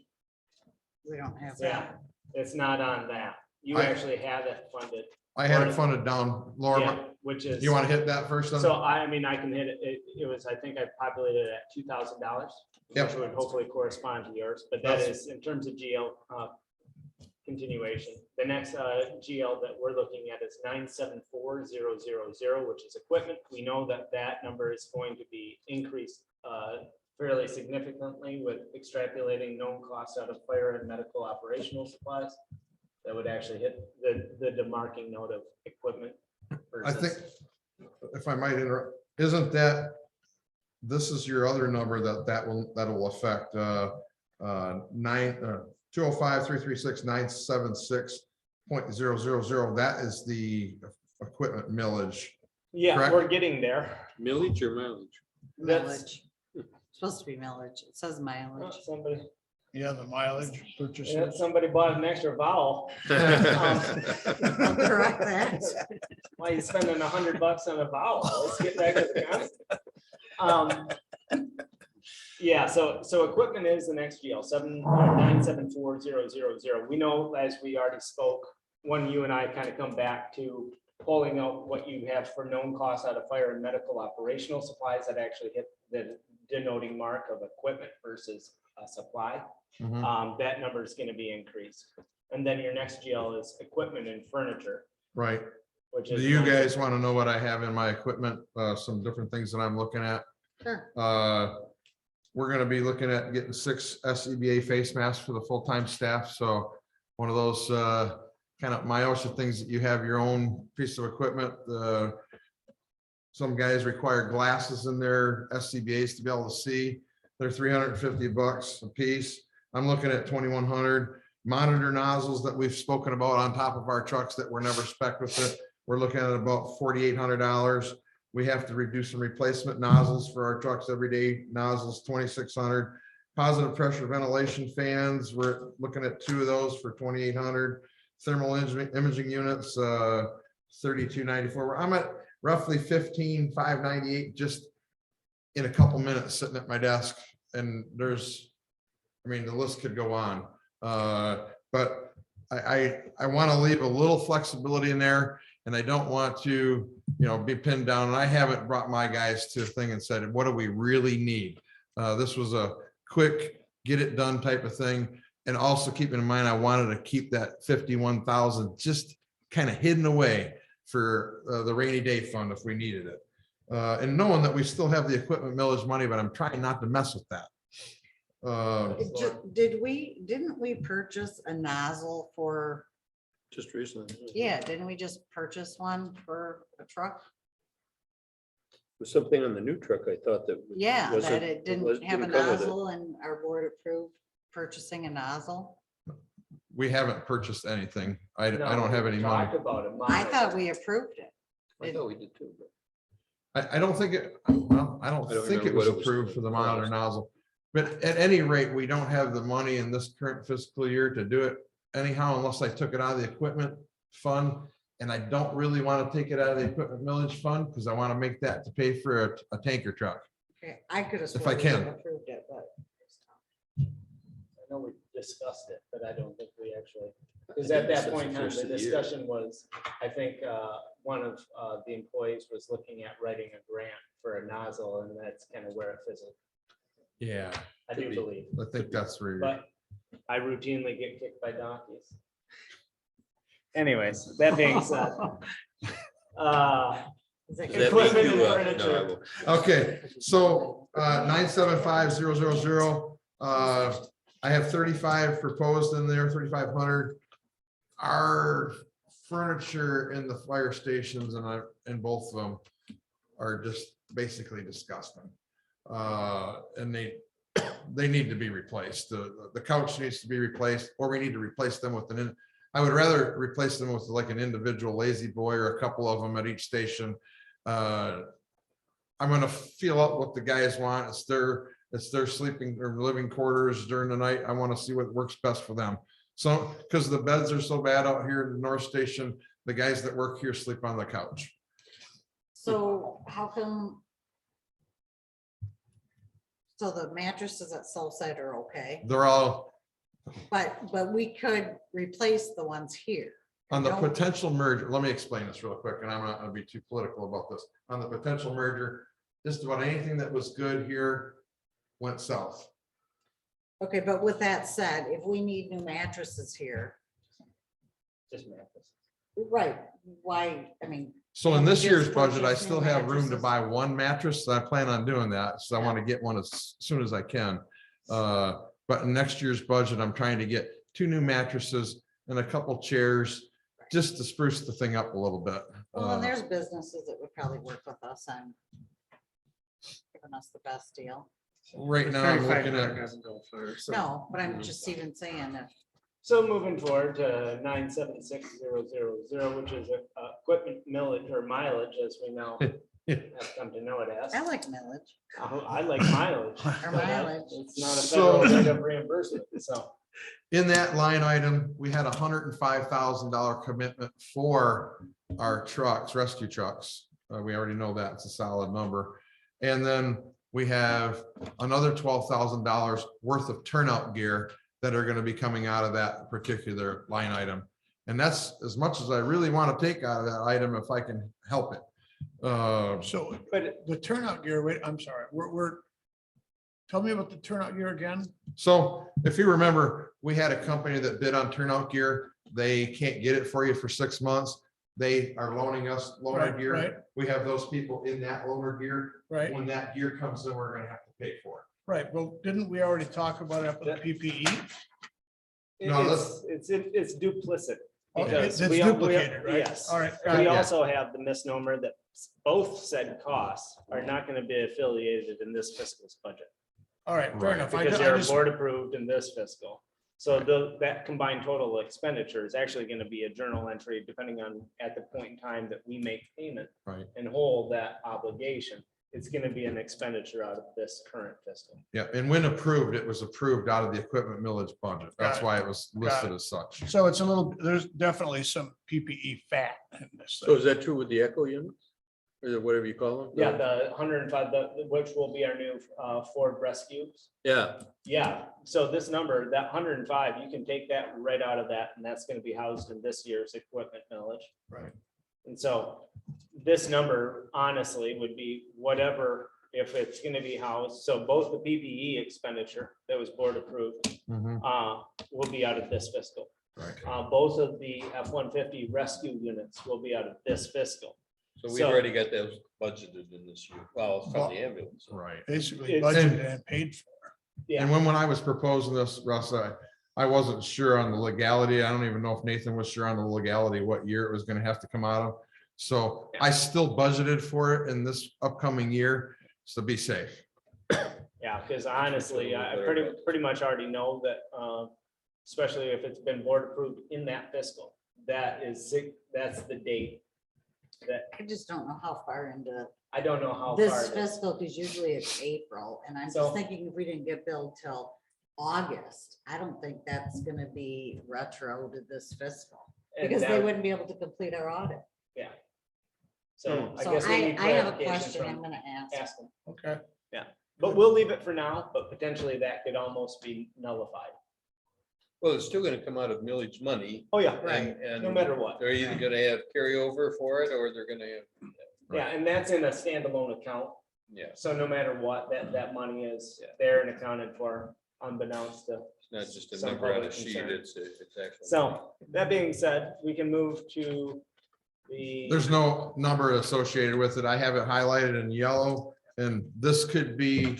We don't have Yeah, that. it's not on that. You I- actually have it funded. I had it funded down, Laura. Yeah, which is. You want to hit that first? Then? So I mean, I can hit it. It was, I think I populated it at $2,000, Yep. which would hopefully correspond to yours, but that is in terms of GL continuation. The next GL that we're looking at is 974000, which is equipment. We know that that number is going to be increased fairly significantly with extrapolating known costs out of fire and medical operational supplies. That would actually hit the demarking note of equipment. I think, versus- if I might interrupt, isn't that, this is your other number that will affect 205-336-976.000. That is the equipment millage. Yeah, correct? we're getting there. Millage or mileage? That's- Millage. Supposed to be millage. It says mileage. Somebody, Yeah, the mileage yeah, purchases. somebody bought an extra vowel. I'll correct that. Why are you spending $100 on a vowel? Let's get back to the concept. Yeah, so equipment is the next GL 9740000. We know, as we already spoke, when you and I kind of come back to pulling out what you have for known costs out of fire and medical operational supplies that actually hit the denoting mark of equipment versus supply. Mhm. That number is going to be increased. And then your next GL is equipment and furniture, Right. which Do is. you guys want to know what I have in my equipment? Some different things that I'm looking at. Sure. We're gonna be looking at getting 6 SCBA face masks for the full-time staff, so one of those kind of myosha things that you have your own piece of equipment. Some guys require glasses in their SCBA's to be able to see. They're $350 a piece. I'm looking at 2,100. Monitor nozzles that we've spoken about on top of our trucks that were never spec'd with it. We're looking at about $4,800. We have to reduce some replacement nozzles for our trucks every day. Nozzles, 2,600. Positive pressure ventilation fans, we're looking at 2 of those for 2,800. Thermal imaging units, 3,294. I'm at roughly 15,598 just in a couple minutes sitting at my desk. And there's, I mean, the list could go on. But I want to leave a little flexibility in there. And I don't want to, be pinned down. And I haven't brought my guys to a thing and said, what do we really need? This was a quick, get it done type of thing. And also keeping in mind, I wanted to keep that 51,000 just kind of hidden away for the rainy day fund if we needed it. And knowing that we still have the equipment millage money, but I'm trying not to mess with that. Didn't we purchase a nozzle for, Just recently. yeah, didn't we just purchase one for a truck? Was something on the new truck, I thought that. Yeah, wasn't- that it didn't have a didn't come with it. nozzle and our board approved purchasing a nozzle. We haven't purchased anything. I No, don't have any we money. talked about it. I thought we approved it. I thought we did too. but- I don't think it, well, I don't I don't think it remember was what it was approved for the called. monitor nozzle. But at any rate, we don't have the money in this current fiscal year to do it anyhow, unless I took it out of the equipment fund. And I don't really want to take it out of the equipment millage fund because I want to make that to pay for a tanker truck. Okay, I could have. If I sworn we can. Approved it, but. I know we discussed it, but I don't think we actually, because at that point in time, the discussion was, I think one of the employees was looking at writing a grant for a nozzle, and that's kind of where it fizzled. Yeah. I do believe, I think that's where you're. but I routinely get kicked by donkeys. Anyways, that being said. Is that Does that mean Equipment you, and no, I furniture. will- Okay, so 975,000. I have 35 proposed in there, 3,500. Our furniture in the fire stations and both of them are just basically disgusting. And they need to be replaced. The couch needs to be replaced, or we need to replace them with I would rather replace them with like an individual lazy boy or a couple of them at each station. I'm gonna feel out what the guys want. It's their sleeping or living quarters during the night. I want to see what works best for them. So, because the beds are so bad out here in the North Station, the guys that work here sleep on the couch. So how come? So the mattresses at Southside are okay, They're all but we could replace the ones here. on the No. potential merger. Let me explain this real quick, and I'm not gonna be too political about this. On the potential merger, just about anything that was good here went south. Okay, but with that said, if we need new mattresses here, Just mattress. right, why, I mean, So in Can we this year's just budget, I purchase still new have room to mattresses? buy one mattress. So I plan on doing that. So I want to get one as soon as I can. But in next year's budget, I'm trying to get 2 new mattresses and a couple chairs just to spruce the thing up a little bit. well, and there's businesses that would probably work with us on giving us the best deal. Right now, I'm looking at, Doesn't go far, so. No, but I'm just even saying that, So moving forward to 976,000, which is equipment millage or mileage, as we now have come to know it as. I like millage I like mileage. or mileage. It's not a So- federal rate of reimbursement, so. in that line item, we had $105,000 commitment for our trucks, rescue trucks. We already know that. It's a solid number. And then we have another $12,000 worth of turnout gear that are going to be coming out of that particular line item. And that's as much as I really want to take out of that item if I can help it. So But the turnout gear, wait, I'm sorry, tell me about the turnout gear again. So if you remember, we had a company that bid on turnout gear. They can't get it for you for 6 months. They are loaning us loaner Right, gear. right. We have those people in that loaner gear. Right, When that gear comes in, we're gonna have to pay for it. right. Well, didn't we already talk about it with the PPE? No, it's duplicit. Oh, because It's we- duplicated, right? Yes. All right. We Yeah. also have the misnomer that both said costs are not going to be affiliated in this fiscal budget. All right, fair Right. enough. Because they're board approved in this fiscal. So that combined total expenditure is actually going to be a journal entry depending on at the point in time that we make payment. Right. And hold that obligation. It's going to be an expenditure out of this current fiscal. Yeah, and when approved, it was approved out of the equipment millage budget. That's Got it. why it was listed it. as such. So it's a little, there's definitely some PPE fat in this. So is that true with the Echo units? Or whatever you call them? Yeah, the 105, which will be our new Ford Rescues. Yeah, Yeah, so this number, that 105, you can take that right out of that, and that's gonna be housed in this year's equipment millage. Right. And so this number honestly would be whatever, if it's gonna be housed, so both the PPE expenditure that was board approved Mhm. will be out of this fiscal. Right. Both of the F-150 rescue units will be out of this fiscal. so we've So- already got those budgeted in this year. Well, from the ambulance. Right. Basically It's- budgeted and paid for. Yeah. And when I was proposing this, Russ, I wasn't sure on the legality. I don't even know if Nathan was sure on the legality, what year it was gonna have to come out of. So I still budgeted for it in this upcoming year, so be safe. Yeah, because honestly, I pretty much already know that, especially if it's been board approved in that fiscal, that's the date. That, I just don't know how far into I don't know how far. this it is. fiscal, because usually it's April, and I'm So- just thinking if we didn't get billed till August, I don't think that's gonna be retro to this fiscal, And because they that- wouldn't be able to complete our audit. Yeah. So I So guess we I need have a clarification question I'm from, gonna ask. ask them, Okay, but we'll leave it for now, but potentially that could almost be nullified. Well, it's still gonna come out of millage money. Oh, yeah, And no matter what. they're either gonna have carryover for it or they're gonna have, Yeah, and that's in a standalone account. yeah, So no matter what, that money is there and accounted for unbeknownst to. it's not just a Some number on a public sheet, concern. it's actually. So that being said, we can move to the. There's no number associated with it. I have it highlighted in yellow, and this could be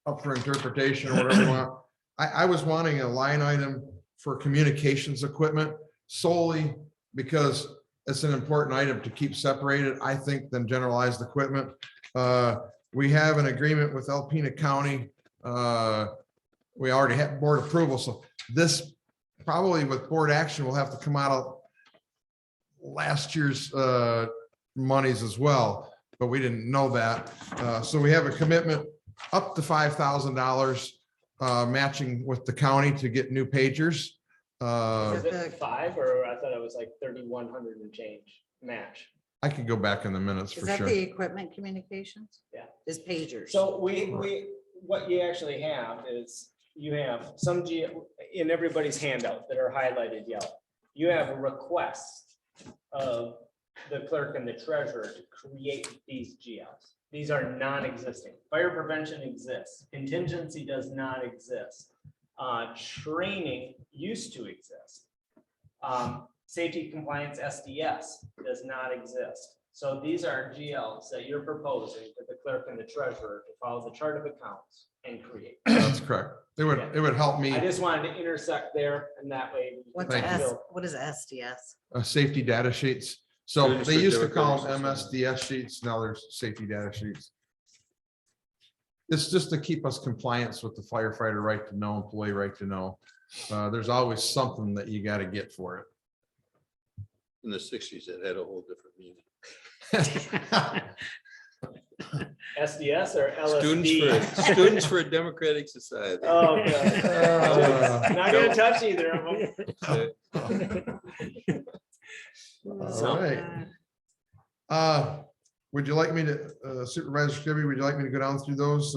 up for interpretation or whatever you want. I was wanting a line item for communications equipment solely because it's an important item to keep separated, I think, than generalized equipment. We have an agreement with Alpena County. We already have board approval, so this probably with board action will have to come out of last year's monies as well, but we didn't know that. So we have a commitment up to $5,000 matching with the county to get new pagers. Is it 5 or I thought it was like 3,100 and change match? I could go back in the minutes Is for that sure. the equipment communications? Yeah. Is pagers. So what you actually have is you have some in everybody's handout that are highlighted yellow. You have a request of the clerk and the treasurer to create these GLs. These are non-existing. Fire prevention exists. Contingency does not exist. Training used to exist. Safety compliance SDS does not exist. So these are GLs that you're proposing to the clerk and the treasurer to follow the chart of accounts and create. That's correct. It would help me, I just wanted to intersect there and that way. What's Thank you. what is SDS? safety data sheets. So Students they for used to call democratic them MSDS sheets. Now there's safety data sheets. It's just to keep us compliance with the firefighter right to know, employee right to know. There's always something that you got to get for it. In the 60s, it had a whole different meaning. SDS or Students LSD? Students for a Democratic Society. Oh, God. Not gonna touch either of them. All right. Would you like me to, Supervisor Skibby, would you like me to go down through those?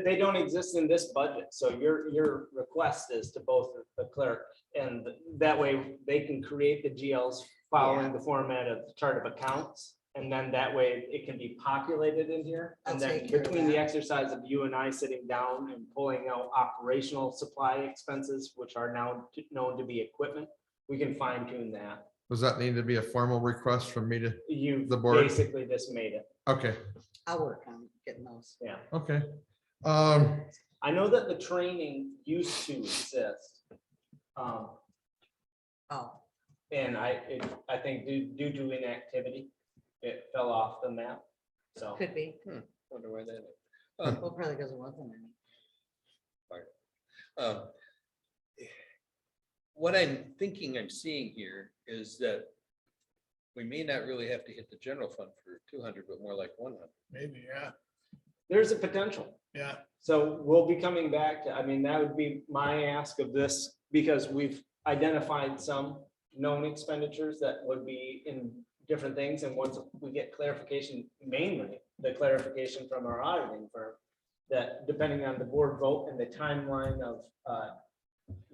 They don't exist in this budget, so your request is to both the clerk and that way they can create the GLs following the format of the chart of accounts. And then that way it can be populated in here. And I'll then take care of between the that. exercise of you and I sitting down and pulling out operational supply expenses, which are now known to be equipment, we can fine tune that. Does that need to be a formal request from me to, You The board? basically just made it. okay, I'll work on getting those. Yeah. okay. I know that the training used to exist. Oh, And I think due to inactivity, it fell off the map. So could be. Wonder why that is. Well, probably because it wasn't any. What I'm thinking I'm seeing here is that we may not really have to hit the general fund for 200, but more like 100. Maybe, yeah, there's a potential. yeah. So we'll be coming back to, I mean, that would be my ask of this, because we've identified some known expenditures that would be in different things. And once we get clarification, mainly the clarification from our auditing firm, that depending on the board vote and the timeline of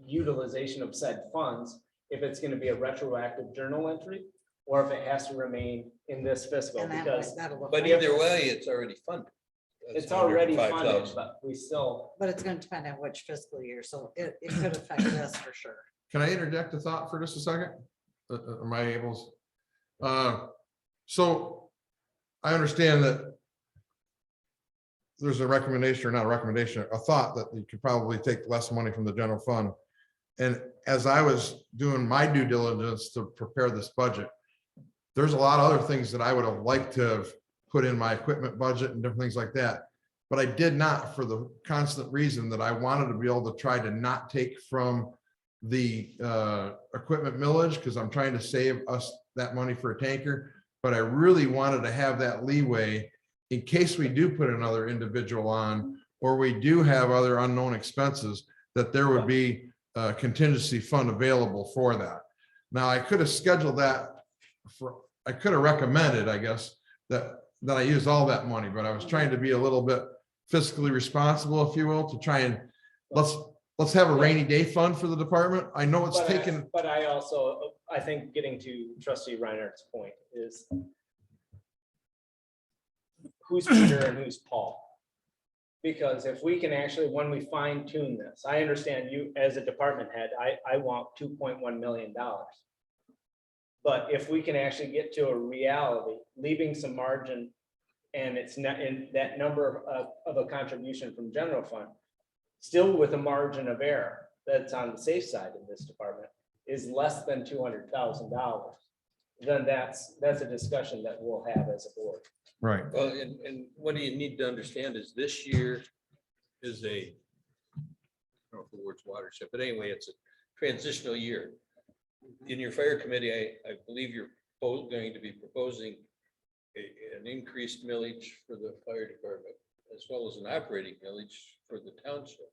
utilization of said funds, if it's going to be a retroactive journal entry, or if it has to remain in this fiscal, And that because that'll look But like- either way, it's already funded. That's it's already funded, 105,000. but we still. But it's gonna depend on which fiscal year, so it could affect us for sure. Can I interject a thought for just a second? Am I able? So I understand that there's a recommendation, or not a recommendation, a thought that you could probably take less money from the general fund. And as I was doing my due diligence to prepare this budget, there's a lot of other things that I would have liked to have put in my equipment budget and different things like that. But I did not, for the constant reason that I wanted to be able to try to not take from the equipment millage, because I'm trying to save us that money for a tanker. But I really wanted to have that leeway in case we do put another individual on, or we do have other unknown expenses, that there would be a contingency fund available for that. Now, I could have scheduled that I could have recommended, I guess, that I use all that money, but I was trying to be a little bit fiscally responsible, if you will, to try and let's have a rainy day fund for the department. I know it's taken. But I think getting to Trustee Reinert's point is who's Peter and who's Paul? Because if we can actually, when we fine tune this, I understand you as a department head, I want $2.1 million. But if we can actually get to a reality, leaving some margin, and it's not in that number of a contribution from general fund, still with a margin of error that's on the safe side in this department, is less than $200,000, then that's a discussion that we'll have as a board. Right. Well, and what you need to understand is this year is a, I don't know if the word's watershed, but anyway, it's a transitional year. In your fire committee, I believe you're both going to be proposing an increased millage for the fire department, as well as an operating millage for the township,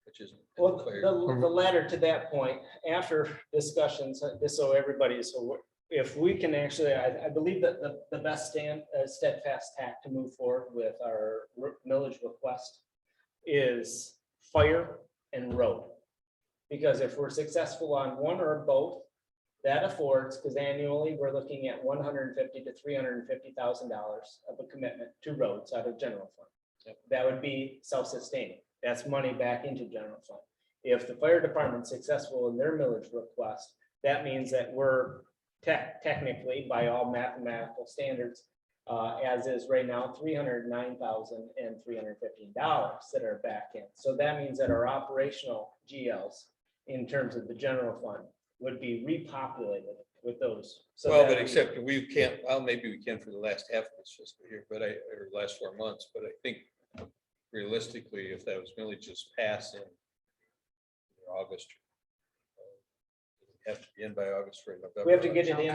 which is. Well, the latter to that point, after discussions, just so everybody, so if we can actually, I believe that the best steadfast tack to move forward with our millage request is fire and road. Because if we're successful on one or both, that affords, because annually we're looking at $150,000 to $350,000 of a commitment to roads out of general fund. That would be self-sustaining. That's money back into general fund. If the fire department's successful in their millage request, that means that we're technically, by all mathematical standards, as is right now, $309,315 that are back in. So that means that our operational GLs in terms of the general fund would be repopulated with those. So Well, that but would- except we can't, well, maybe we can for the last half of this fiscal year, but or last 4 months, but I think realistically, if that was really just passed in August. Have to be in by August for November. we have to get it in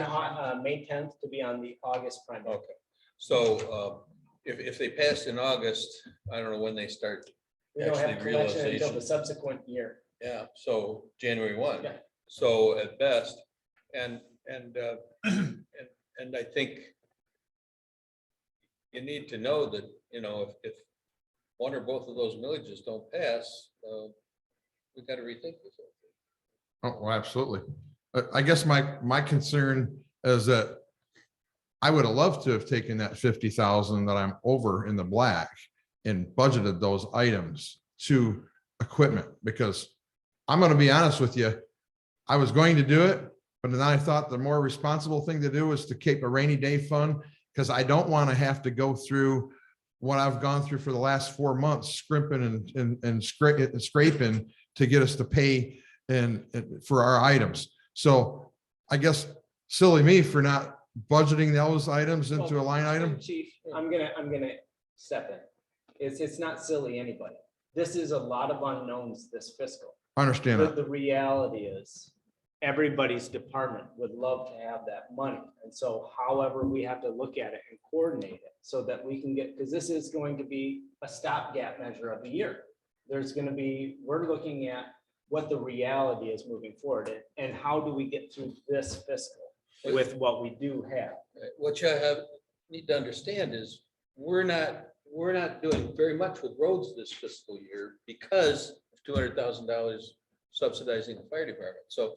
May 10th to be on the August primary. Okay, so if they pass in August, I don't know when they start. We don't have Actually, collection until realization. the subsequent year. Yeah, so January 1. Yeah. So at best, and I think you need to know that, you know, if one or both of those villages don't pass, we got to rethink this. Oh, well, absolutely. I guess my concern is that I would have loved to have taken that 50,000 that I'm over in the black and budgeted those items to equipment, because I'm going to be honest with you, I was going to do it, but then I thought the more responsible thing to do was to keep a rainy day fund, because I don't want to have to go through what I've gone through for the last 4 months, scrimping and scraping to get us to pay and for our items. So I guess silly me for not budgeting those items into a line item. Chief, I'm gonna step in. It's not silly anybody. This is a lot of unknowns this fiscal. I understand that. The reality is, everybody's department would love to have that money. And so however, we have to look at it and coordinate it so that we can get, because this is going to be a stopgap measure of the year. There's gonna be, we're looking at what the reality is moving forward and how do we get through this fiscal with what we do have. What you need to understand is we're not doing very much with roads this fiscal year because of $200,000 subsidizing the fire department. So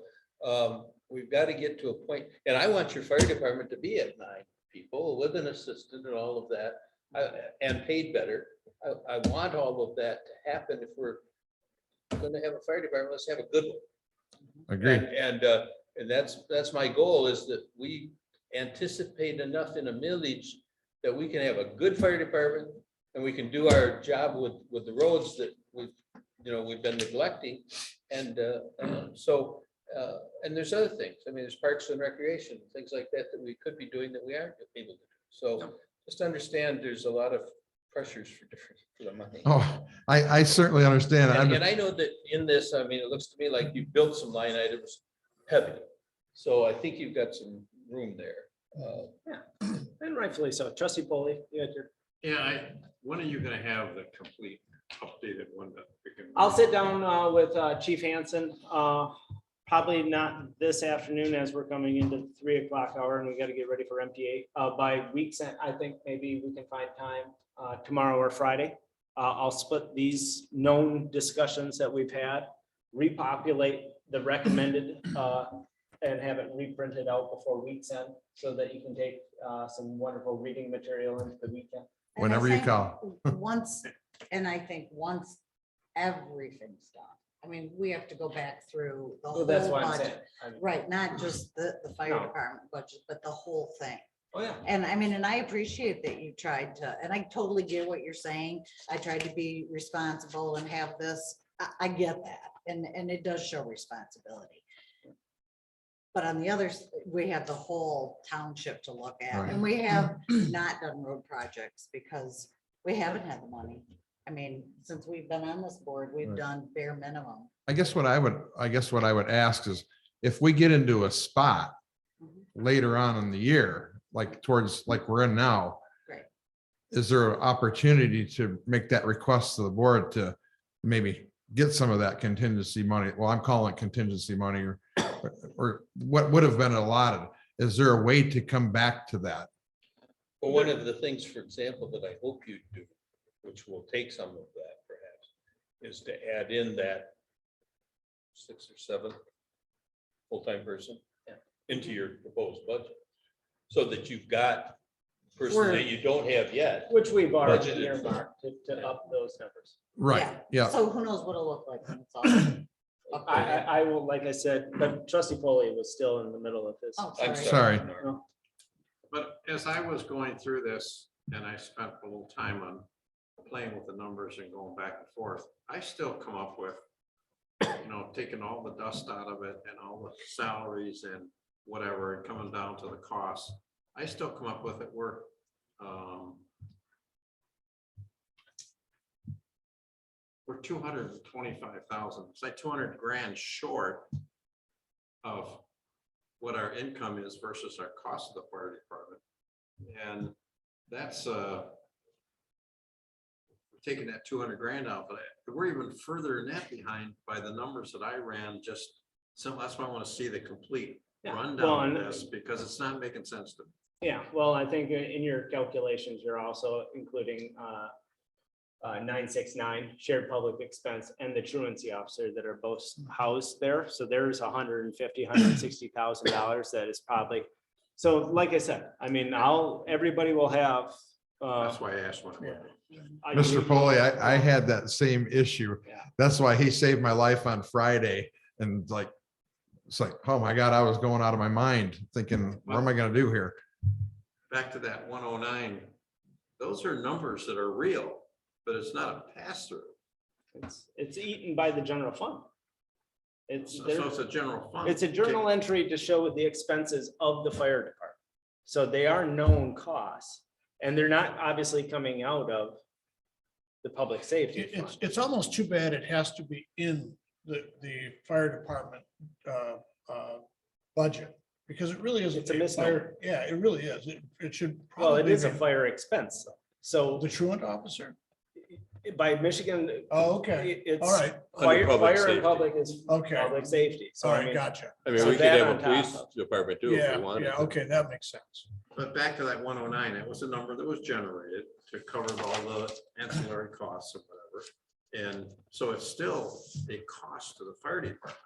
we've got to get to a point, and I want your fire department to be at 9 people with an assistant and all of that, and paid better. I want all of that to happen. If we're going to have a fire department, let's have a good one. Agreed. And that's my goal, is that we anticipate enough in a millage that we can have a good fire department and we can do our job with the roads that we've been neglecting. And and there's other things. I mean, there's parks and recreation, things like that we could be doing that we aren't able to do. So just understand there's a lot of pressures for the money. Oh, I certainly understand. And I know that in this, I mean, it looks to me like you built some line items heavy. So I think you've got some room there. And rightfully so. Trustee Polly, you had your. Yeah, when are you gonna have the complete updated one that we can? I'll sit down with Chief Hansen, probably not this afternoon as we're coming into the 3 o'clock hour and we got to get ready for MTA. By week's end, I think maybe we can find time tomorrow or Friday. I'll split these known discussions that we've had, repopulate the recommended and have it reprinted out before week's end so that you can take some wonderful reading material into the weekend. And I Whenever you think call. Once everything's done, I mean, we have to go back through the So whole that's why I'm saying. budget. Right, not just the fire No. department budget, but the whole thing. Oh, yeah. And I mean, and I appreciate that you tried to, and I totally get what you're saying. I tried to be responsible and have this, I get that. And it does show responsibility. But on the others, we have the whole township to look at, Right. and we have not done road projects because we haven't had the money. I mean, since we've been on this board, we've Right. done bare minimum. I guess what I would ask is if we get into a spot later on in the year, like towards, like we're in now. Right. Is there an opportunity to make that request to the board to maybe get some of that contingency money? Well, I'm calling it contingency money or what would have been allotted. Is there a way to come back to that? Well, one of the things, for example, that I hope you do, which will take some of that perhaps, is to add in that 6 or 7 full-time person into your proposed budget. So that you've got a person that you don't have yet. Which we've already Budgeted. earmarked to up those numbers. Right, yeah. So who knows what it'll look like when it's all. I will, like I said, but trustee Foley was still in the middle of this. Oh, I'm sorry. Sorry. No. But as I was going through this, and I spent a little time on playing with the numbers and going back and forth, I still come up with, taking all the dust out of it and all the salaries and whatever, and coming down to the costs. I still come up with it, we're $225,000, it's like 200 grand short of what our income is versus our cost of the fire department. And that's we're taking that 200 grand out, but we're even further than that behind by the numbers that I ran. So that's why I want to see the complete Yeah. rundown Well, of and- this, because it's not making sense to me. Yeah, well, I think in your calculations, you're also including 969 shared public expense and the truancy officer that are both housed there. So there's $160,000 that is probably, so like I said, I mean, everybody will have. That's why I asked one. Mr. Foley, I had that same issue. Yeah. That's why he saved my life on Friday and it's like, oh my God, I was going out of my mind thinking, what am I gonna do here? Back to that 109, those are numbers that are real, but it's not a pass through. It's eaten by the general fund. So it's a general fund. It's a journal entry to show the expenses of the fire department. So they are known costs and they're not obviously coming out of the public safety fund. It's almost too bad it has to be in the fire department budget, because it really is. It's a misnomer. Yeah, it really is. It should. Well, it probably is a be fire expense. So The truant officer? by Michigan. Oh, okay. It's. All right. Under public Fire safety. and public is Okay. public safety. So All I right, mean, gotcha. I mean, So we could that have a on top police of- department too if Yeah, we wanted. yeah, to. okay, that makes sense. But back to that 109, it was a number that was generated to cover all the ancillary costs or whatever. And so it's still a cost to the fire department.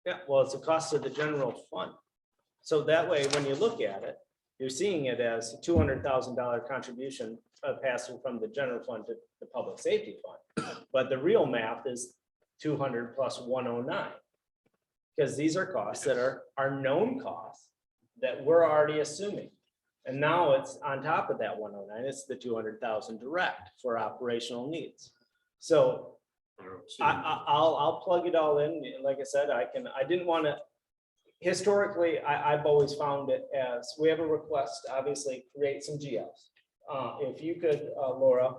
Yeah, well, it's a cost of the general fund. So that way, when you look at it, you're seeing it as a $200,000 contribution passing from the general fund to the public safety fund. But the real math is 200 plus 109. Because these are costs that are known costs that we're already assuming. And now it's on top of that 109, it's the 200,000 direct for operational needs. So I'll plug it all in. Like I said, I didn't want to, historically, I've always found it as, we have a request, to obviously, create some GLs. If you could, Laura,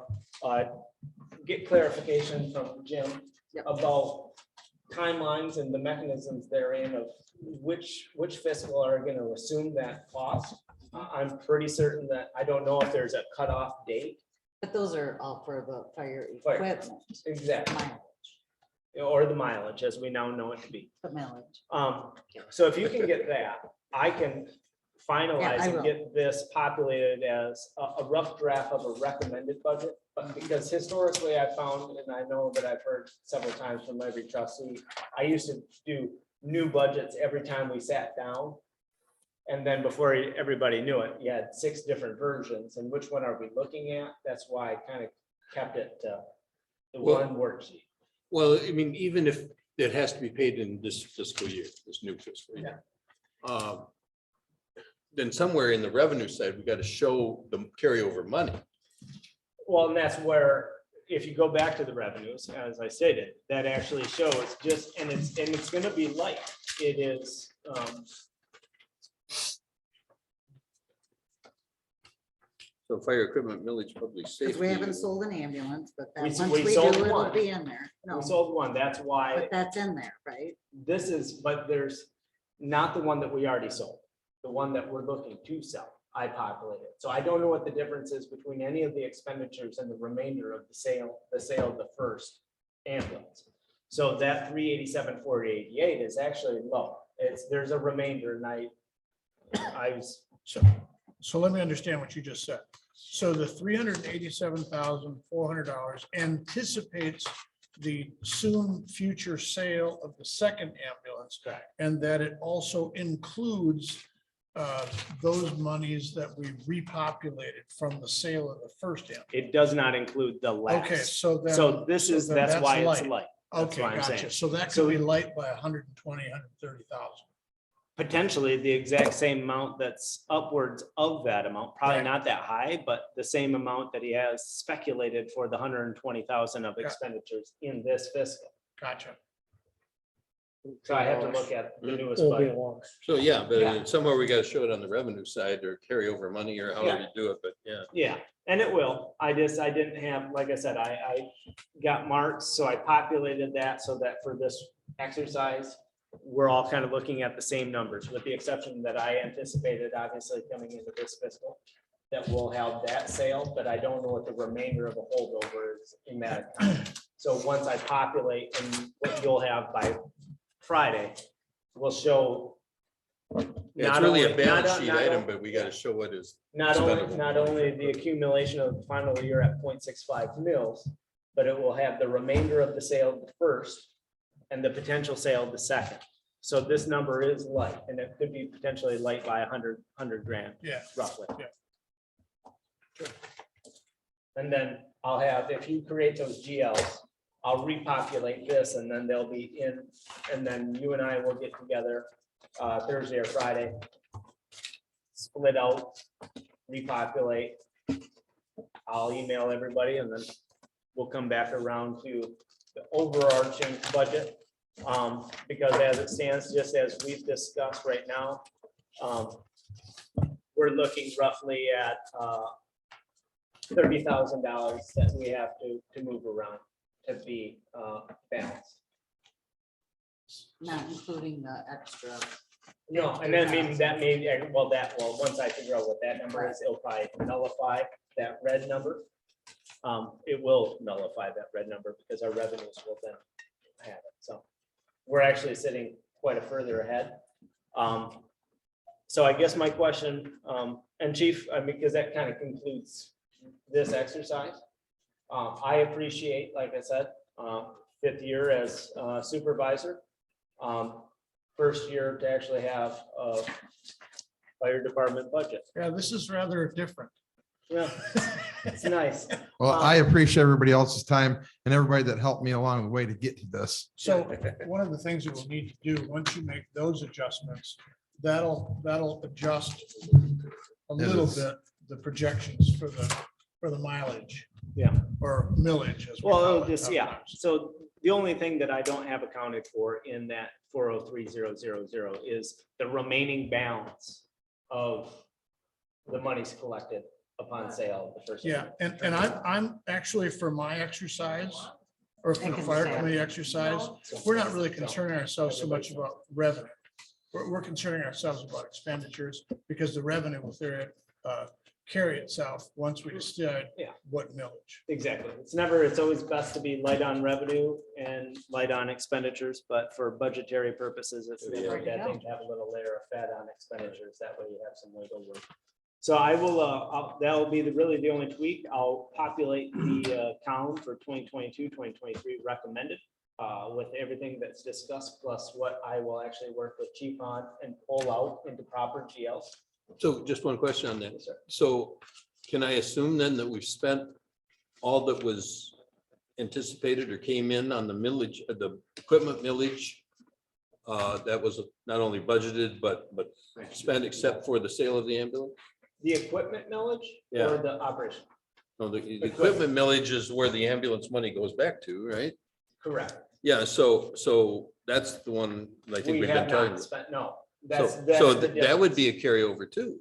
get clarification from Jim Yep. about timelines and the mechanisms therein of which fiscal are going to assume that cost. I'm pretty certain that, I don't know if there's a cutoff date. But those are all for the fire Fire. equipment, Exactly. mileage, Or the mileage, as we now know it to be. the millage. So if you can get that, I can finalize Yeah, I and will. get this populated as a rough draft of a recommended budget. But because historically I found, and I know that I've heard several times from every trustee, I used to do new budgets every time we sat down. And then before everybody knew it, you had 6 different versions, and which one are we looking at? That's why I kind of kept it to the Well- one worksheet. Well, I mean, even if it has to be paid in this fiscal year, this new fiscal year. Then somewhere in the revenue side, we got to show the carryover money. Well, and that's where, if you go back to the revenues, as I stated, that actually shows just, and it's gonna be light. it is, So fire equipment, millage, public safety. Because we haven't sold an ambulance, but that We once we do, sold it'll one. be in there. we No, sold one, that's why but that's in there, right? this is, but there's not the one that we already sold. The one that we're looking to sell, I populated. So I don't know what the difference is between any of the expenditures and the remainder of the sale of the first ambulance. So that 387,488 is actually low. There's a remainder, and I was, So let me understand what you just said. So the $387,400 anticipates the soon future sale of the second ambulance. correct. And that it also includes those monies that we repopulated from the sale of the first ambulance. It does not include the last. Okay, so then. So this is, then that's why it's light. light. That's Okay, what I'm gotcha. saying. So that So- could be light by 120, 130,000. Potentially the exact same amount that's upwards of that amount, probably Right. not that high, but the same amount that he has speculated for the 120,000 of Got- expenditures in this fiscal. Gotcha. So I have to look at the newest It'll be a budget. wash. So, yeah, Yeah. but somewhere we gotta show it on the revenue side or carry over money or however you do it, but yeah. Yeah, and it will. I didn't have, like I said, I got marks, so I populated that so that for this exercise, we're all kind of looking at the same numbers, with the exception that I anticipated, obviously, coming into this fiscal, that we'll have that sale, but I don't know what the remainder of the holdover is in that account. So once I populate, and what you'll have by Friday, will show. Yeah, It's not really a only- balance not- sheet not item, only- but we gotta show what is. Not only, expendable. not only the accumulation of the final year at 0.65 mils, but it will have the remainder of the sale of the first and the potential sale of the second. So this number is light, and it could be potentially light by 100 grand Yeah. roughly. Yeah. And then I'll have, if you create those GLs, I'll repopulate this, and then they'll be in, and then you and I will get together Thursday or Friday. Split out, repopulate. I'll email everybody, and then we'll come back around to the overarching budget. Because as it stands, just as we've discussed right now, we're looking roughly at $30,000 that we have to move around to be balanced. Not including the extra. No, and then maybe that well, once I figure out what that number is, it'll probably nullify that red number. It will nullify that red number because our revenues will then have it, so. We're actually sitting quite a further ahead. So I guess my question, and Chief, because that kind of concludes this exercise. I appreciate, like I said, 5th year as supervisor. First year to actually have a fire department budget. Yeah, this is rather different. Yeah, it's nice. Well, I appreciate everybody else's time and everybody that helped me along the way to get to this. So one of the things that we'll need to do, once you make those adjustments, that'll adjust a little is. bit the projections for the mileage. Yeah. Or millage as Well, call it'll it just, yeah, sometimes. so the only thing that I don't have accounted for in that 403,000 is the remaining balance of the monies collected upon sale of the first. Yeah, and I'm actually for my exercise, or for the fire committee exercise, we're not really concerning ourselves so much about revenue. We're concerning ourselves about expenditures because the revenue will carry itself once we decide Yeah. what millage. Exactly. It's always best to be light on revenue and light on expenditures, but for budgetary purposes, it's never a bad thing to have a little layer of fat on expenditures. That way you have some wiggle room. So I will, that'll be really the only tweak. I'll populate the column for 2022, 2023 recommended with everything that's discussed, plus what I will actually work with Chief on and pull out into proper GLs. So just one question on that. Yes, sir. So can I assume then that we've spent all that was anticipated or came in on the millage, the equipment millage? That was not only budgeted, but spent except for the sale of the ambulance? The equipment millage Yeah. or the operation? No, the equipment millage is where the ambulance money goes back to, right? Correct. Yeah, so that's the one I think We we've been have talking not about. spent, no. So, That's so the that would be a difference. carryover too.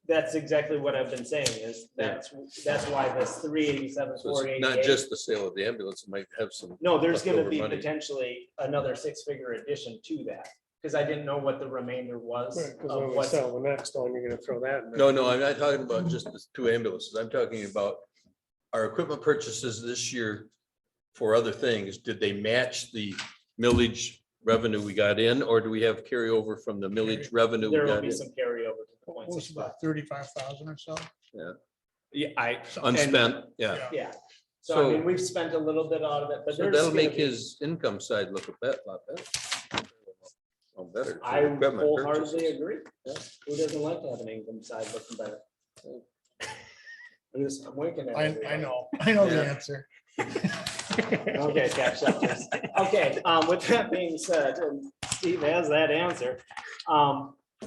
That's exactly what I've been saying is Yeah. that's why this 387, So it's not 488. just the sale of the ambulance, it might have some. No, there's gonna leftover be money. potentially another six-figure addition to that, because I didn't know what the remainder was. Because of when we what's- sell the next one, you're gonna throw that. in there. No, I'm not talking about just the two ambulances. I'm talking about our equipment purchases this year for other things. Did they match the millage revenue we got in, or do we have carryover from the millage revenue we There will got be in? some carryover to the What point was six it, about five. 35,000 or so? Yeah, Unspent, yeah. Yeah, so I So- mean, we've spent a little bit out of it, but So there's. that'll gonna make be- his income side look a lot better. Oh, better. for I equipment wholeheartedly purchases. agree. Who doesn't like to have an income side looking better? I'm winking at I everybody. know the Yeah. answer. Okay, cash shelters. Okay, with that being said, and Steve has that answer.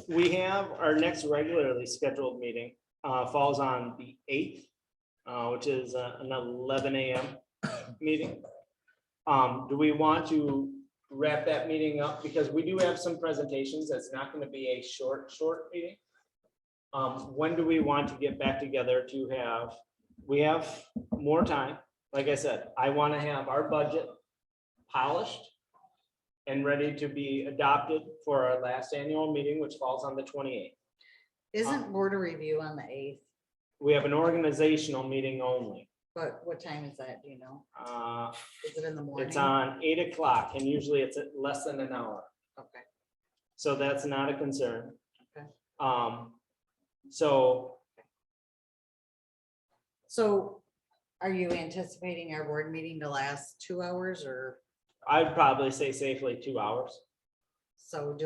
We have our next regularly scheduled meeting, falls on the 8th, which is an 11 a.m. meeting. Do we want to wrap that meeting up? Because we do have some presentations. That's not going to be a short meeting. When do we want to get back together to have, we have more time. Like I said, I want to have our budget polished and ready to be adopted for our last annual meeting, which falls on the 28th. Isn't board of review on the 8th? We have an organizational meeting only. But what time is that? Do you know? Is it in the morning? It's on 8 o'clock and usually it's at less than an hour. Okay. So that's not a concern. Okay. So So are you anticipating our board meeting to last 2 hours or I'd probably say safely 2 hours. so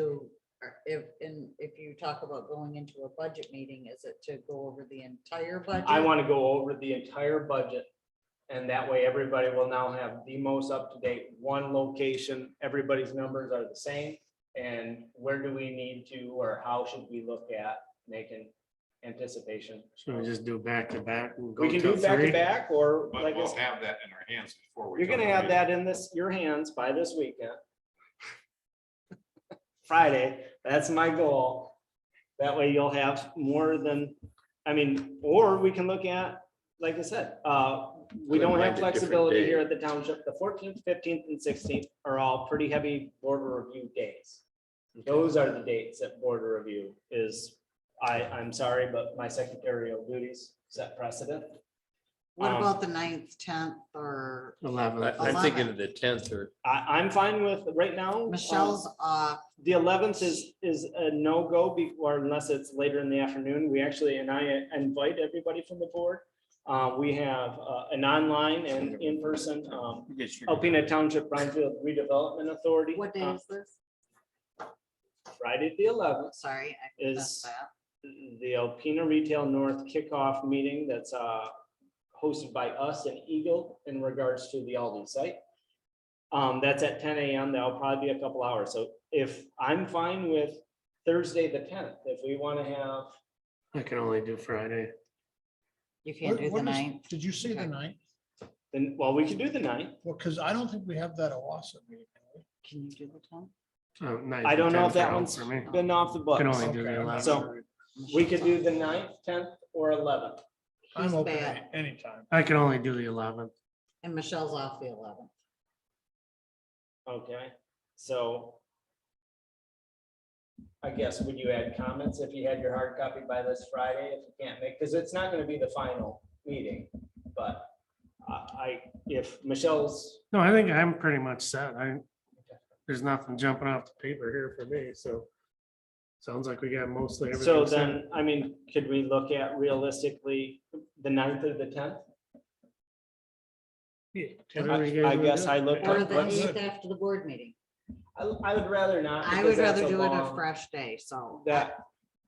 if you talk about going into a budget meeting, is it to go over the entire budget? I want to go over the entire budget. And that way everybody will now have the most up-to-date one location. Everybody's numbers are the same. And where do we need to, or how should we look at making anticipation? Should we just do back to back? and go We can till do back to 3? back, or But like I we'll said, have that in our hands before we. you're come gonna to have meeting. that in your hands by this weekend. Friday, that's my goal. That way you'll have more than, or we can look at, like I said, we don't have Find a different flexibility day. here at the township. The 14th, 15th, and 16th are all pretty heavy border review days. Those are the dates that border review is, I'm sorry, but my secretarial duties set precedent. What about the 9th, 10th, or 11. I'm thinking of the 10th or, I'm fine with, right now. Michelle's off? The 11th is a no-go before, unless it's later in the afternoon. We actually, and I invite everybody from the board. We have an online and in-person Alpena Township Brownfield Redevelopment Authority. What day is this? Friday, the 11th, Sorry, I is missed that. the Alpena Retail North kickoff meeting that's hosted by us and Eagle in regards to the Aldi site. That's at 10 a.m. That'll probably be a couple hours. So if I'm fine with Thursday, the 10th, if we want to have, I can only do Friday. You can't do the What is- 9th. Did you say the 9th? then, well, we can do the 9th. Well, because I don't think we have that OWASA meeting. Can you do the 10th? So 9th I and don't know if 10th that are out one's for me. been off the books. Can only do Okay, the I'm not 11th. So we could do the 9th, 10th, or 11th. I'm He's okay bad. anytime. I can only do the 11th. And Michelle's off the 11th. Okay, so I guess would you add comments if you had your hard copy by this Friday, if you can't make, because it's not gonna be the final meeting, but if Michelle's, No, I think I'm pretty much set. There's nothing jumping off the paper here for me, so. Sounds like we got mostly everything. so set. then, could we look at realistically the 9th or the 10th? Yeah, whatever you guys I wanna guess do. I looked Or at, the 8th after the board meeting. I would rather not. I because would that's rather do it a long- fresh day, so. That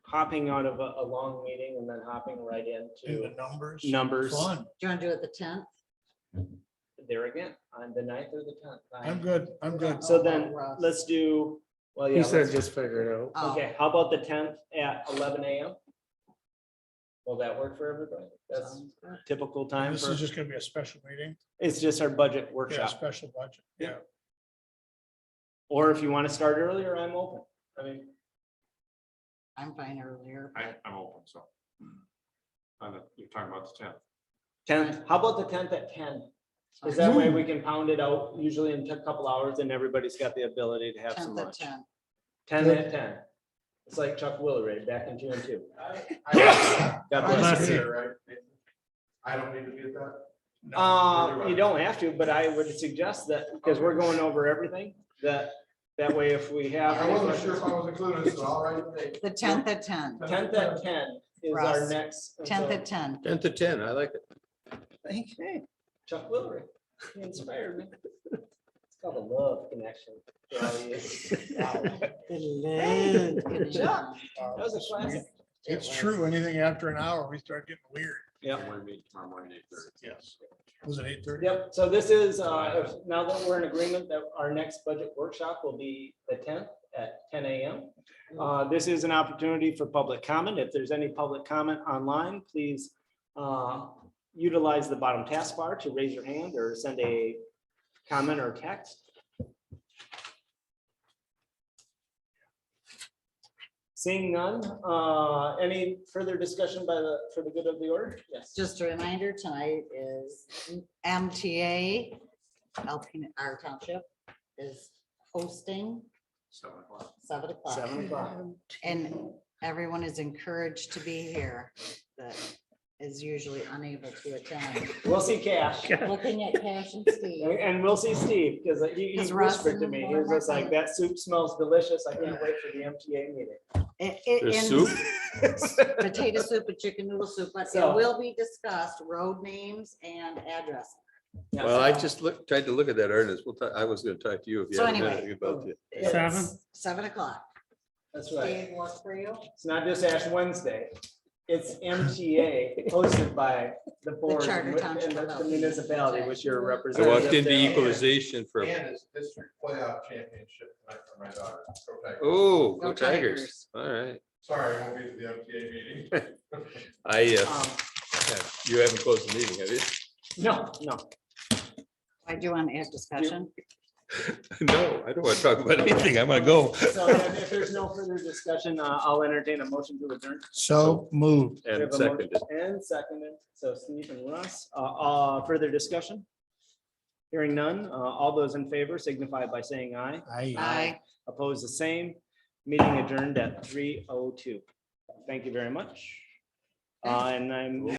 hopping out of a long meeting and then hopping right In into the numbers. numbers. Fun. Do you want to do it the 10th? There again, on the 9th or the 10th. I'm good. I'm good. So Oh, then, Russ. let's do, well, yeah. He said let's- just figure it out. Oh, Okay, how about the 10th at 11 a.m.? Will that work for everybody? That's Sounds good. typical time This for, is just gonna be a special meeting. it's just our budget Yeah, workshop. special budget. Yeah. Or if you want to start earlier, I'm open. I mean, I'm fine earlier. I'm open, so. You're talking about the 10th. 10th, how about the 10th at 10? Is that way we can pound it out usually in a couple hours and everybody's got the ability to have some 10th at lunch. 10. 10 at 10. It's like Chuck Willery back in 2 and 2. God bless Bless you. you. I don't need to be at that. You don't have to, but I would suggest that, because we're going over everything, that way if we have. I wasn't sure if I was included, so I'll write the date. The 10th at 10. 10th at 10 is our Russ, next. 10th at 10. 10 to 10, I like it. Hey, Chuck Willery, he inspired me. It's called a love connection. Wow. Chuck, that was a classic. It's true. Anything after an hour, we start getting weird. Yeah. We meet tomorrow morning, 8:30. Yes. Was it 8:30? Yep, so this is, now that we're in agreement that our next budget workshop will be the 10th at 10 a.m. This is an opportunity for public comment. If there's any public comment online, please utilize the bottom taskbar to raise your hand or send a comment or text. Seeing none, any further discussion for the good of the order? Yes. Just a reminder, tonight is MTA, Alpena, our township is hosting 7 o'clock. 7 o'clock. 7 o'clock. And everyone is encouraged to be here that is usually unable to attend. We'll see Cash. Looking at Cash and Steve. And we'll see Steve, because he Is Russ whispered to in me, he one was of just like, my- that soup smells delicious. I can't wait for the MTA meeting. There's And soup? potato soup and chicken noodle soup, but So- it will be discussed, road names and address. Yeah, Well, so I just tried to look at that ordinance. I was gonna talk to you if you So had a anyway. minute about it. it's- 7? 7 o'clock. That's right. Steve, work for you? It's not just Ash Wednesday. It's MTA hosted by the board Charter and Township the of municipality, which you're I representing. walked into equalization for, And it's district playoff championship tonight for my daughter. Go Tigers. oh, Go go Tigers. Tigers. All right. Sorry, I won't be at the MTA meeting. You haven't closed the meeting, have you? No, I do want to add discussion. No, I don't want to talk about anything. I'm gonna go. so if there's no further discussion, I'll entertain a motion to adjourn. So moved. We have And a motion seconded. And seconded, so Steve and Russ, further discussion? Hearing none, all those in favor signify by saying aye. Aye. Opposed, the same. Meeting adjourned at 3:02. Thank you very much. And I'm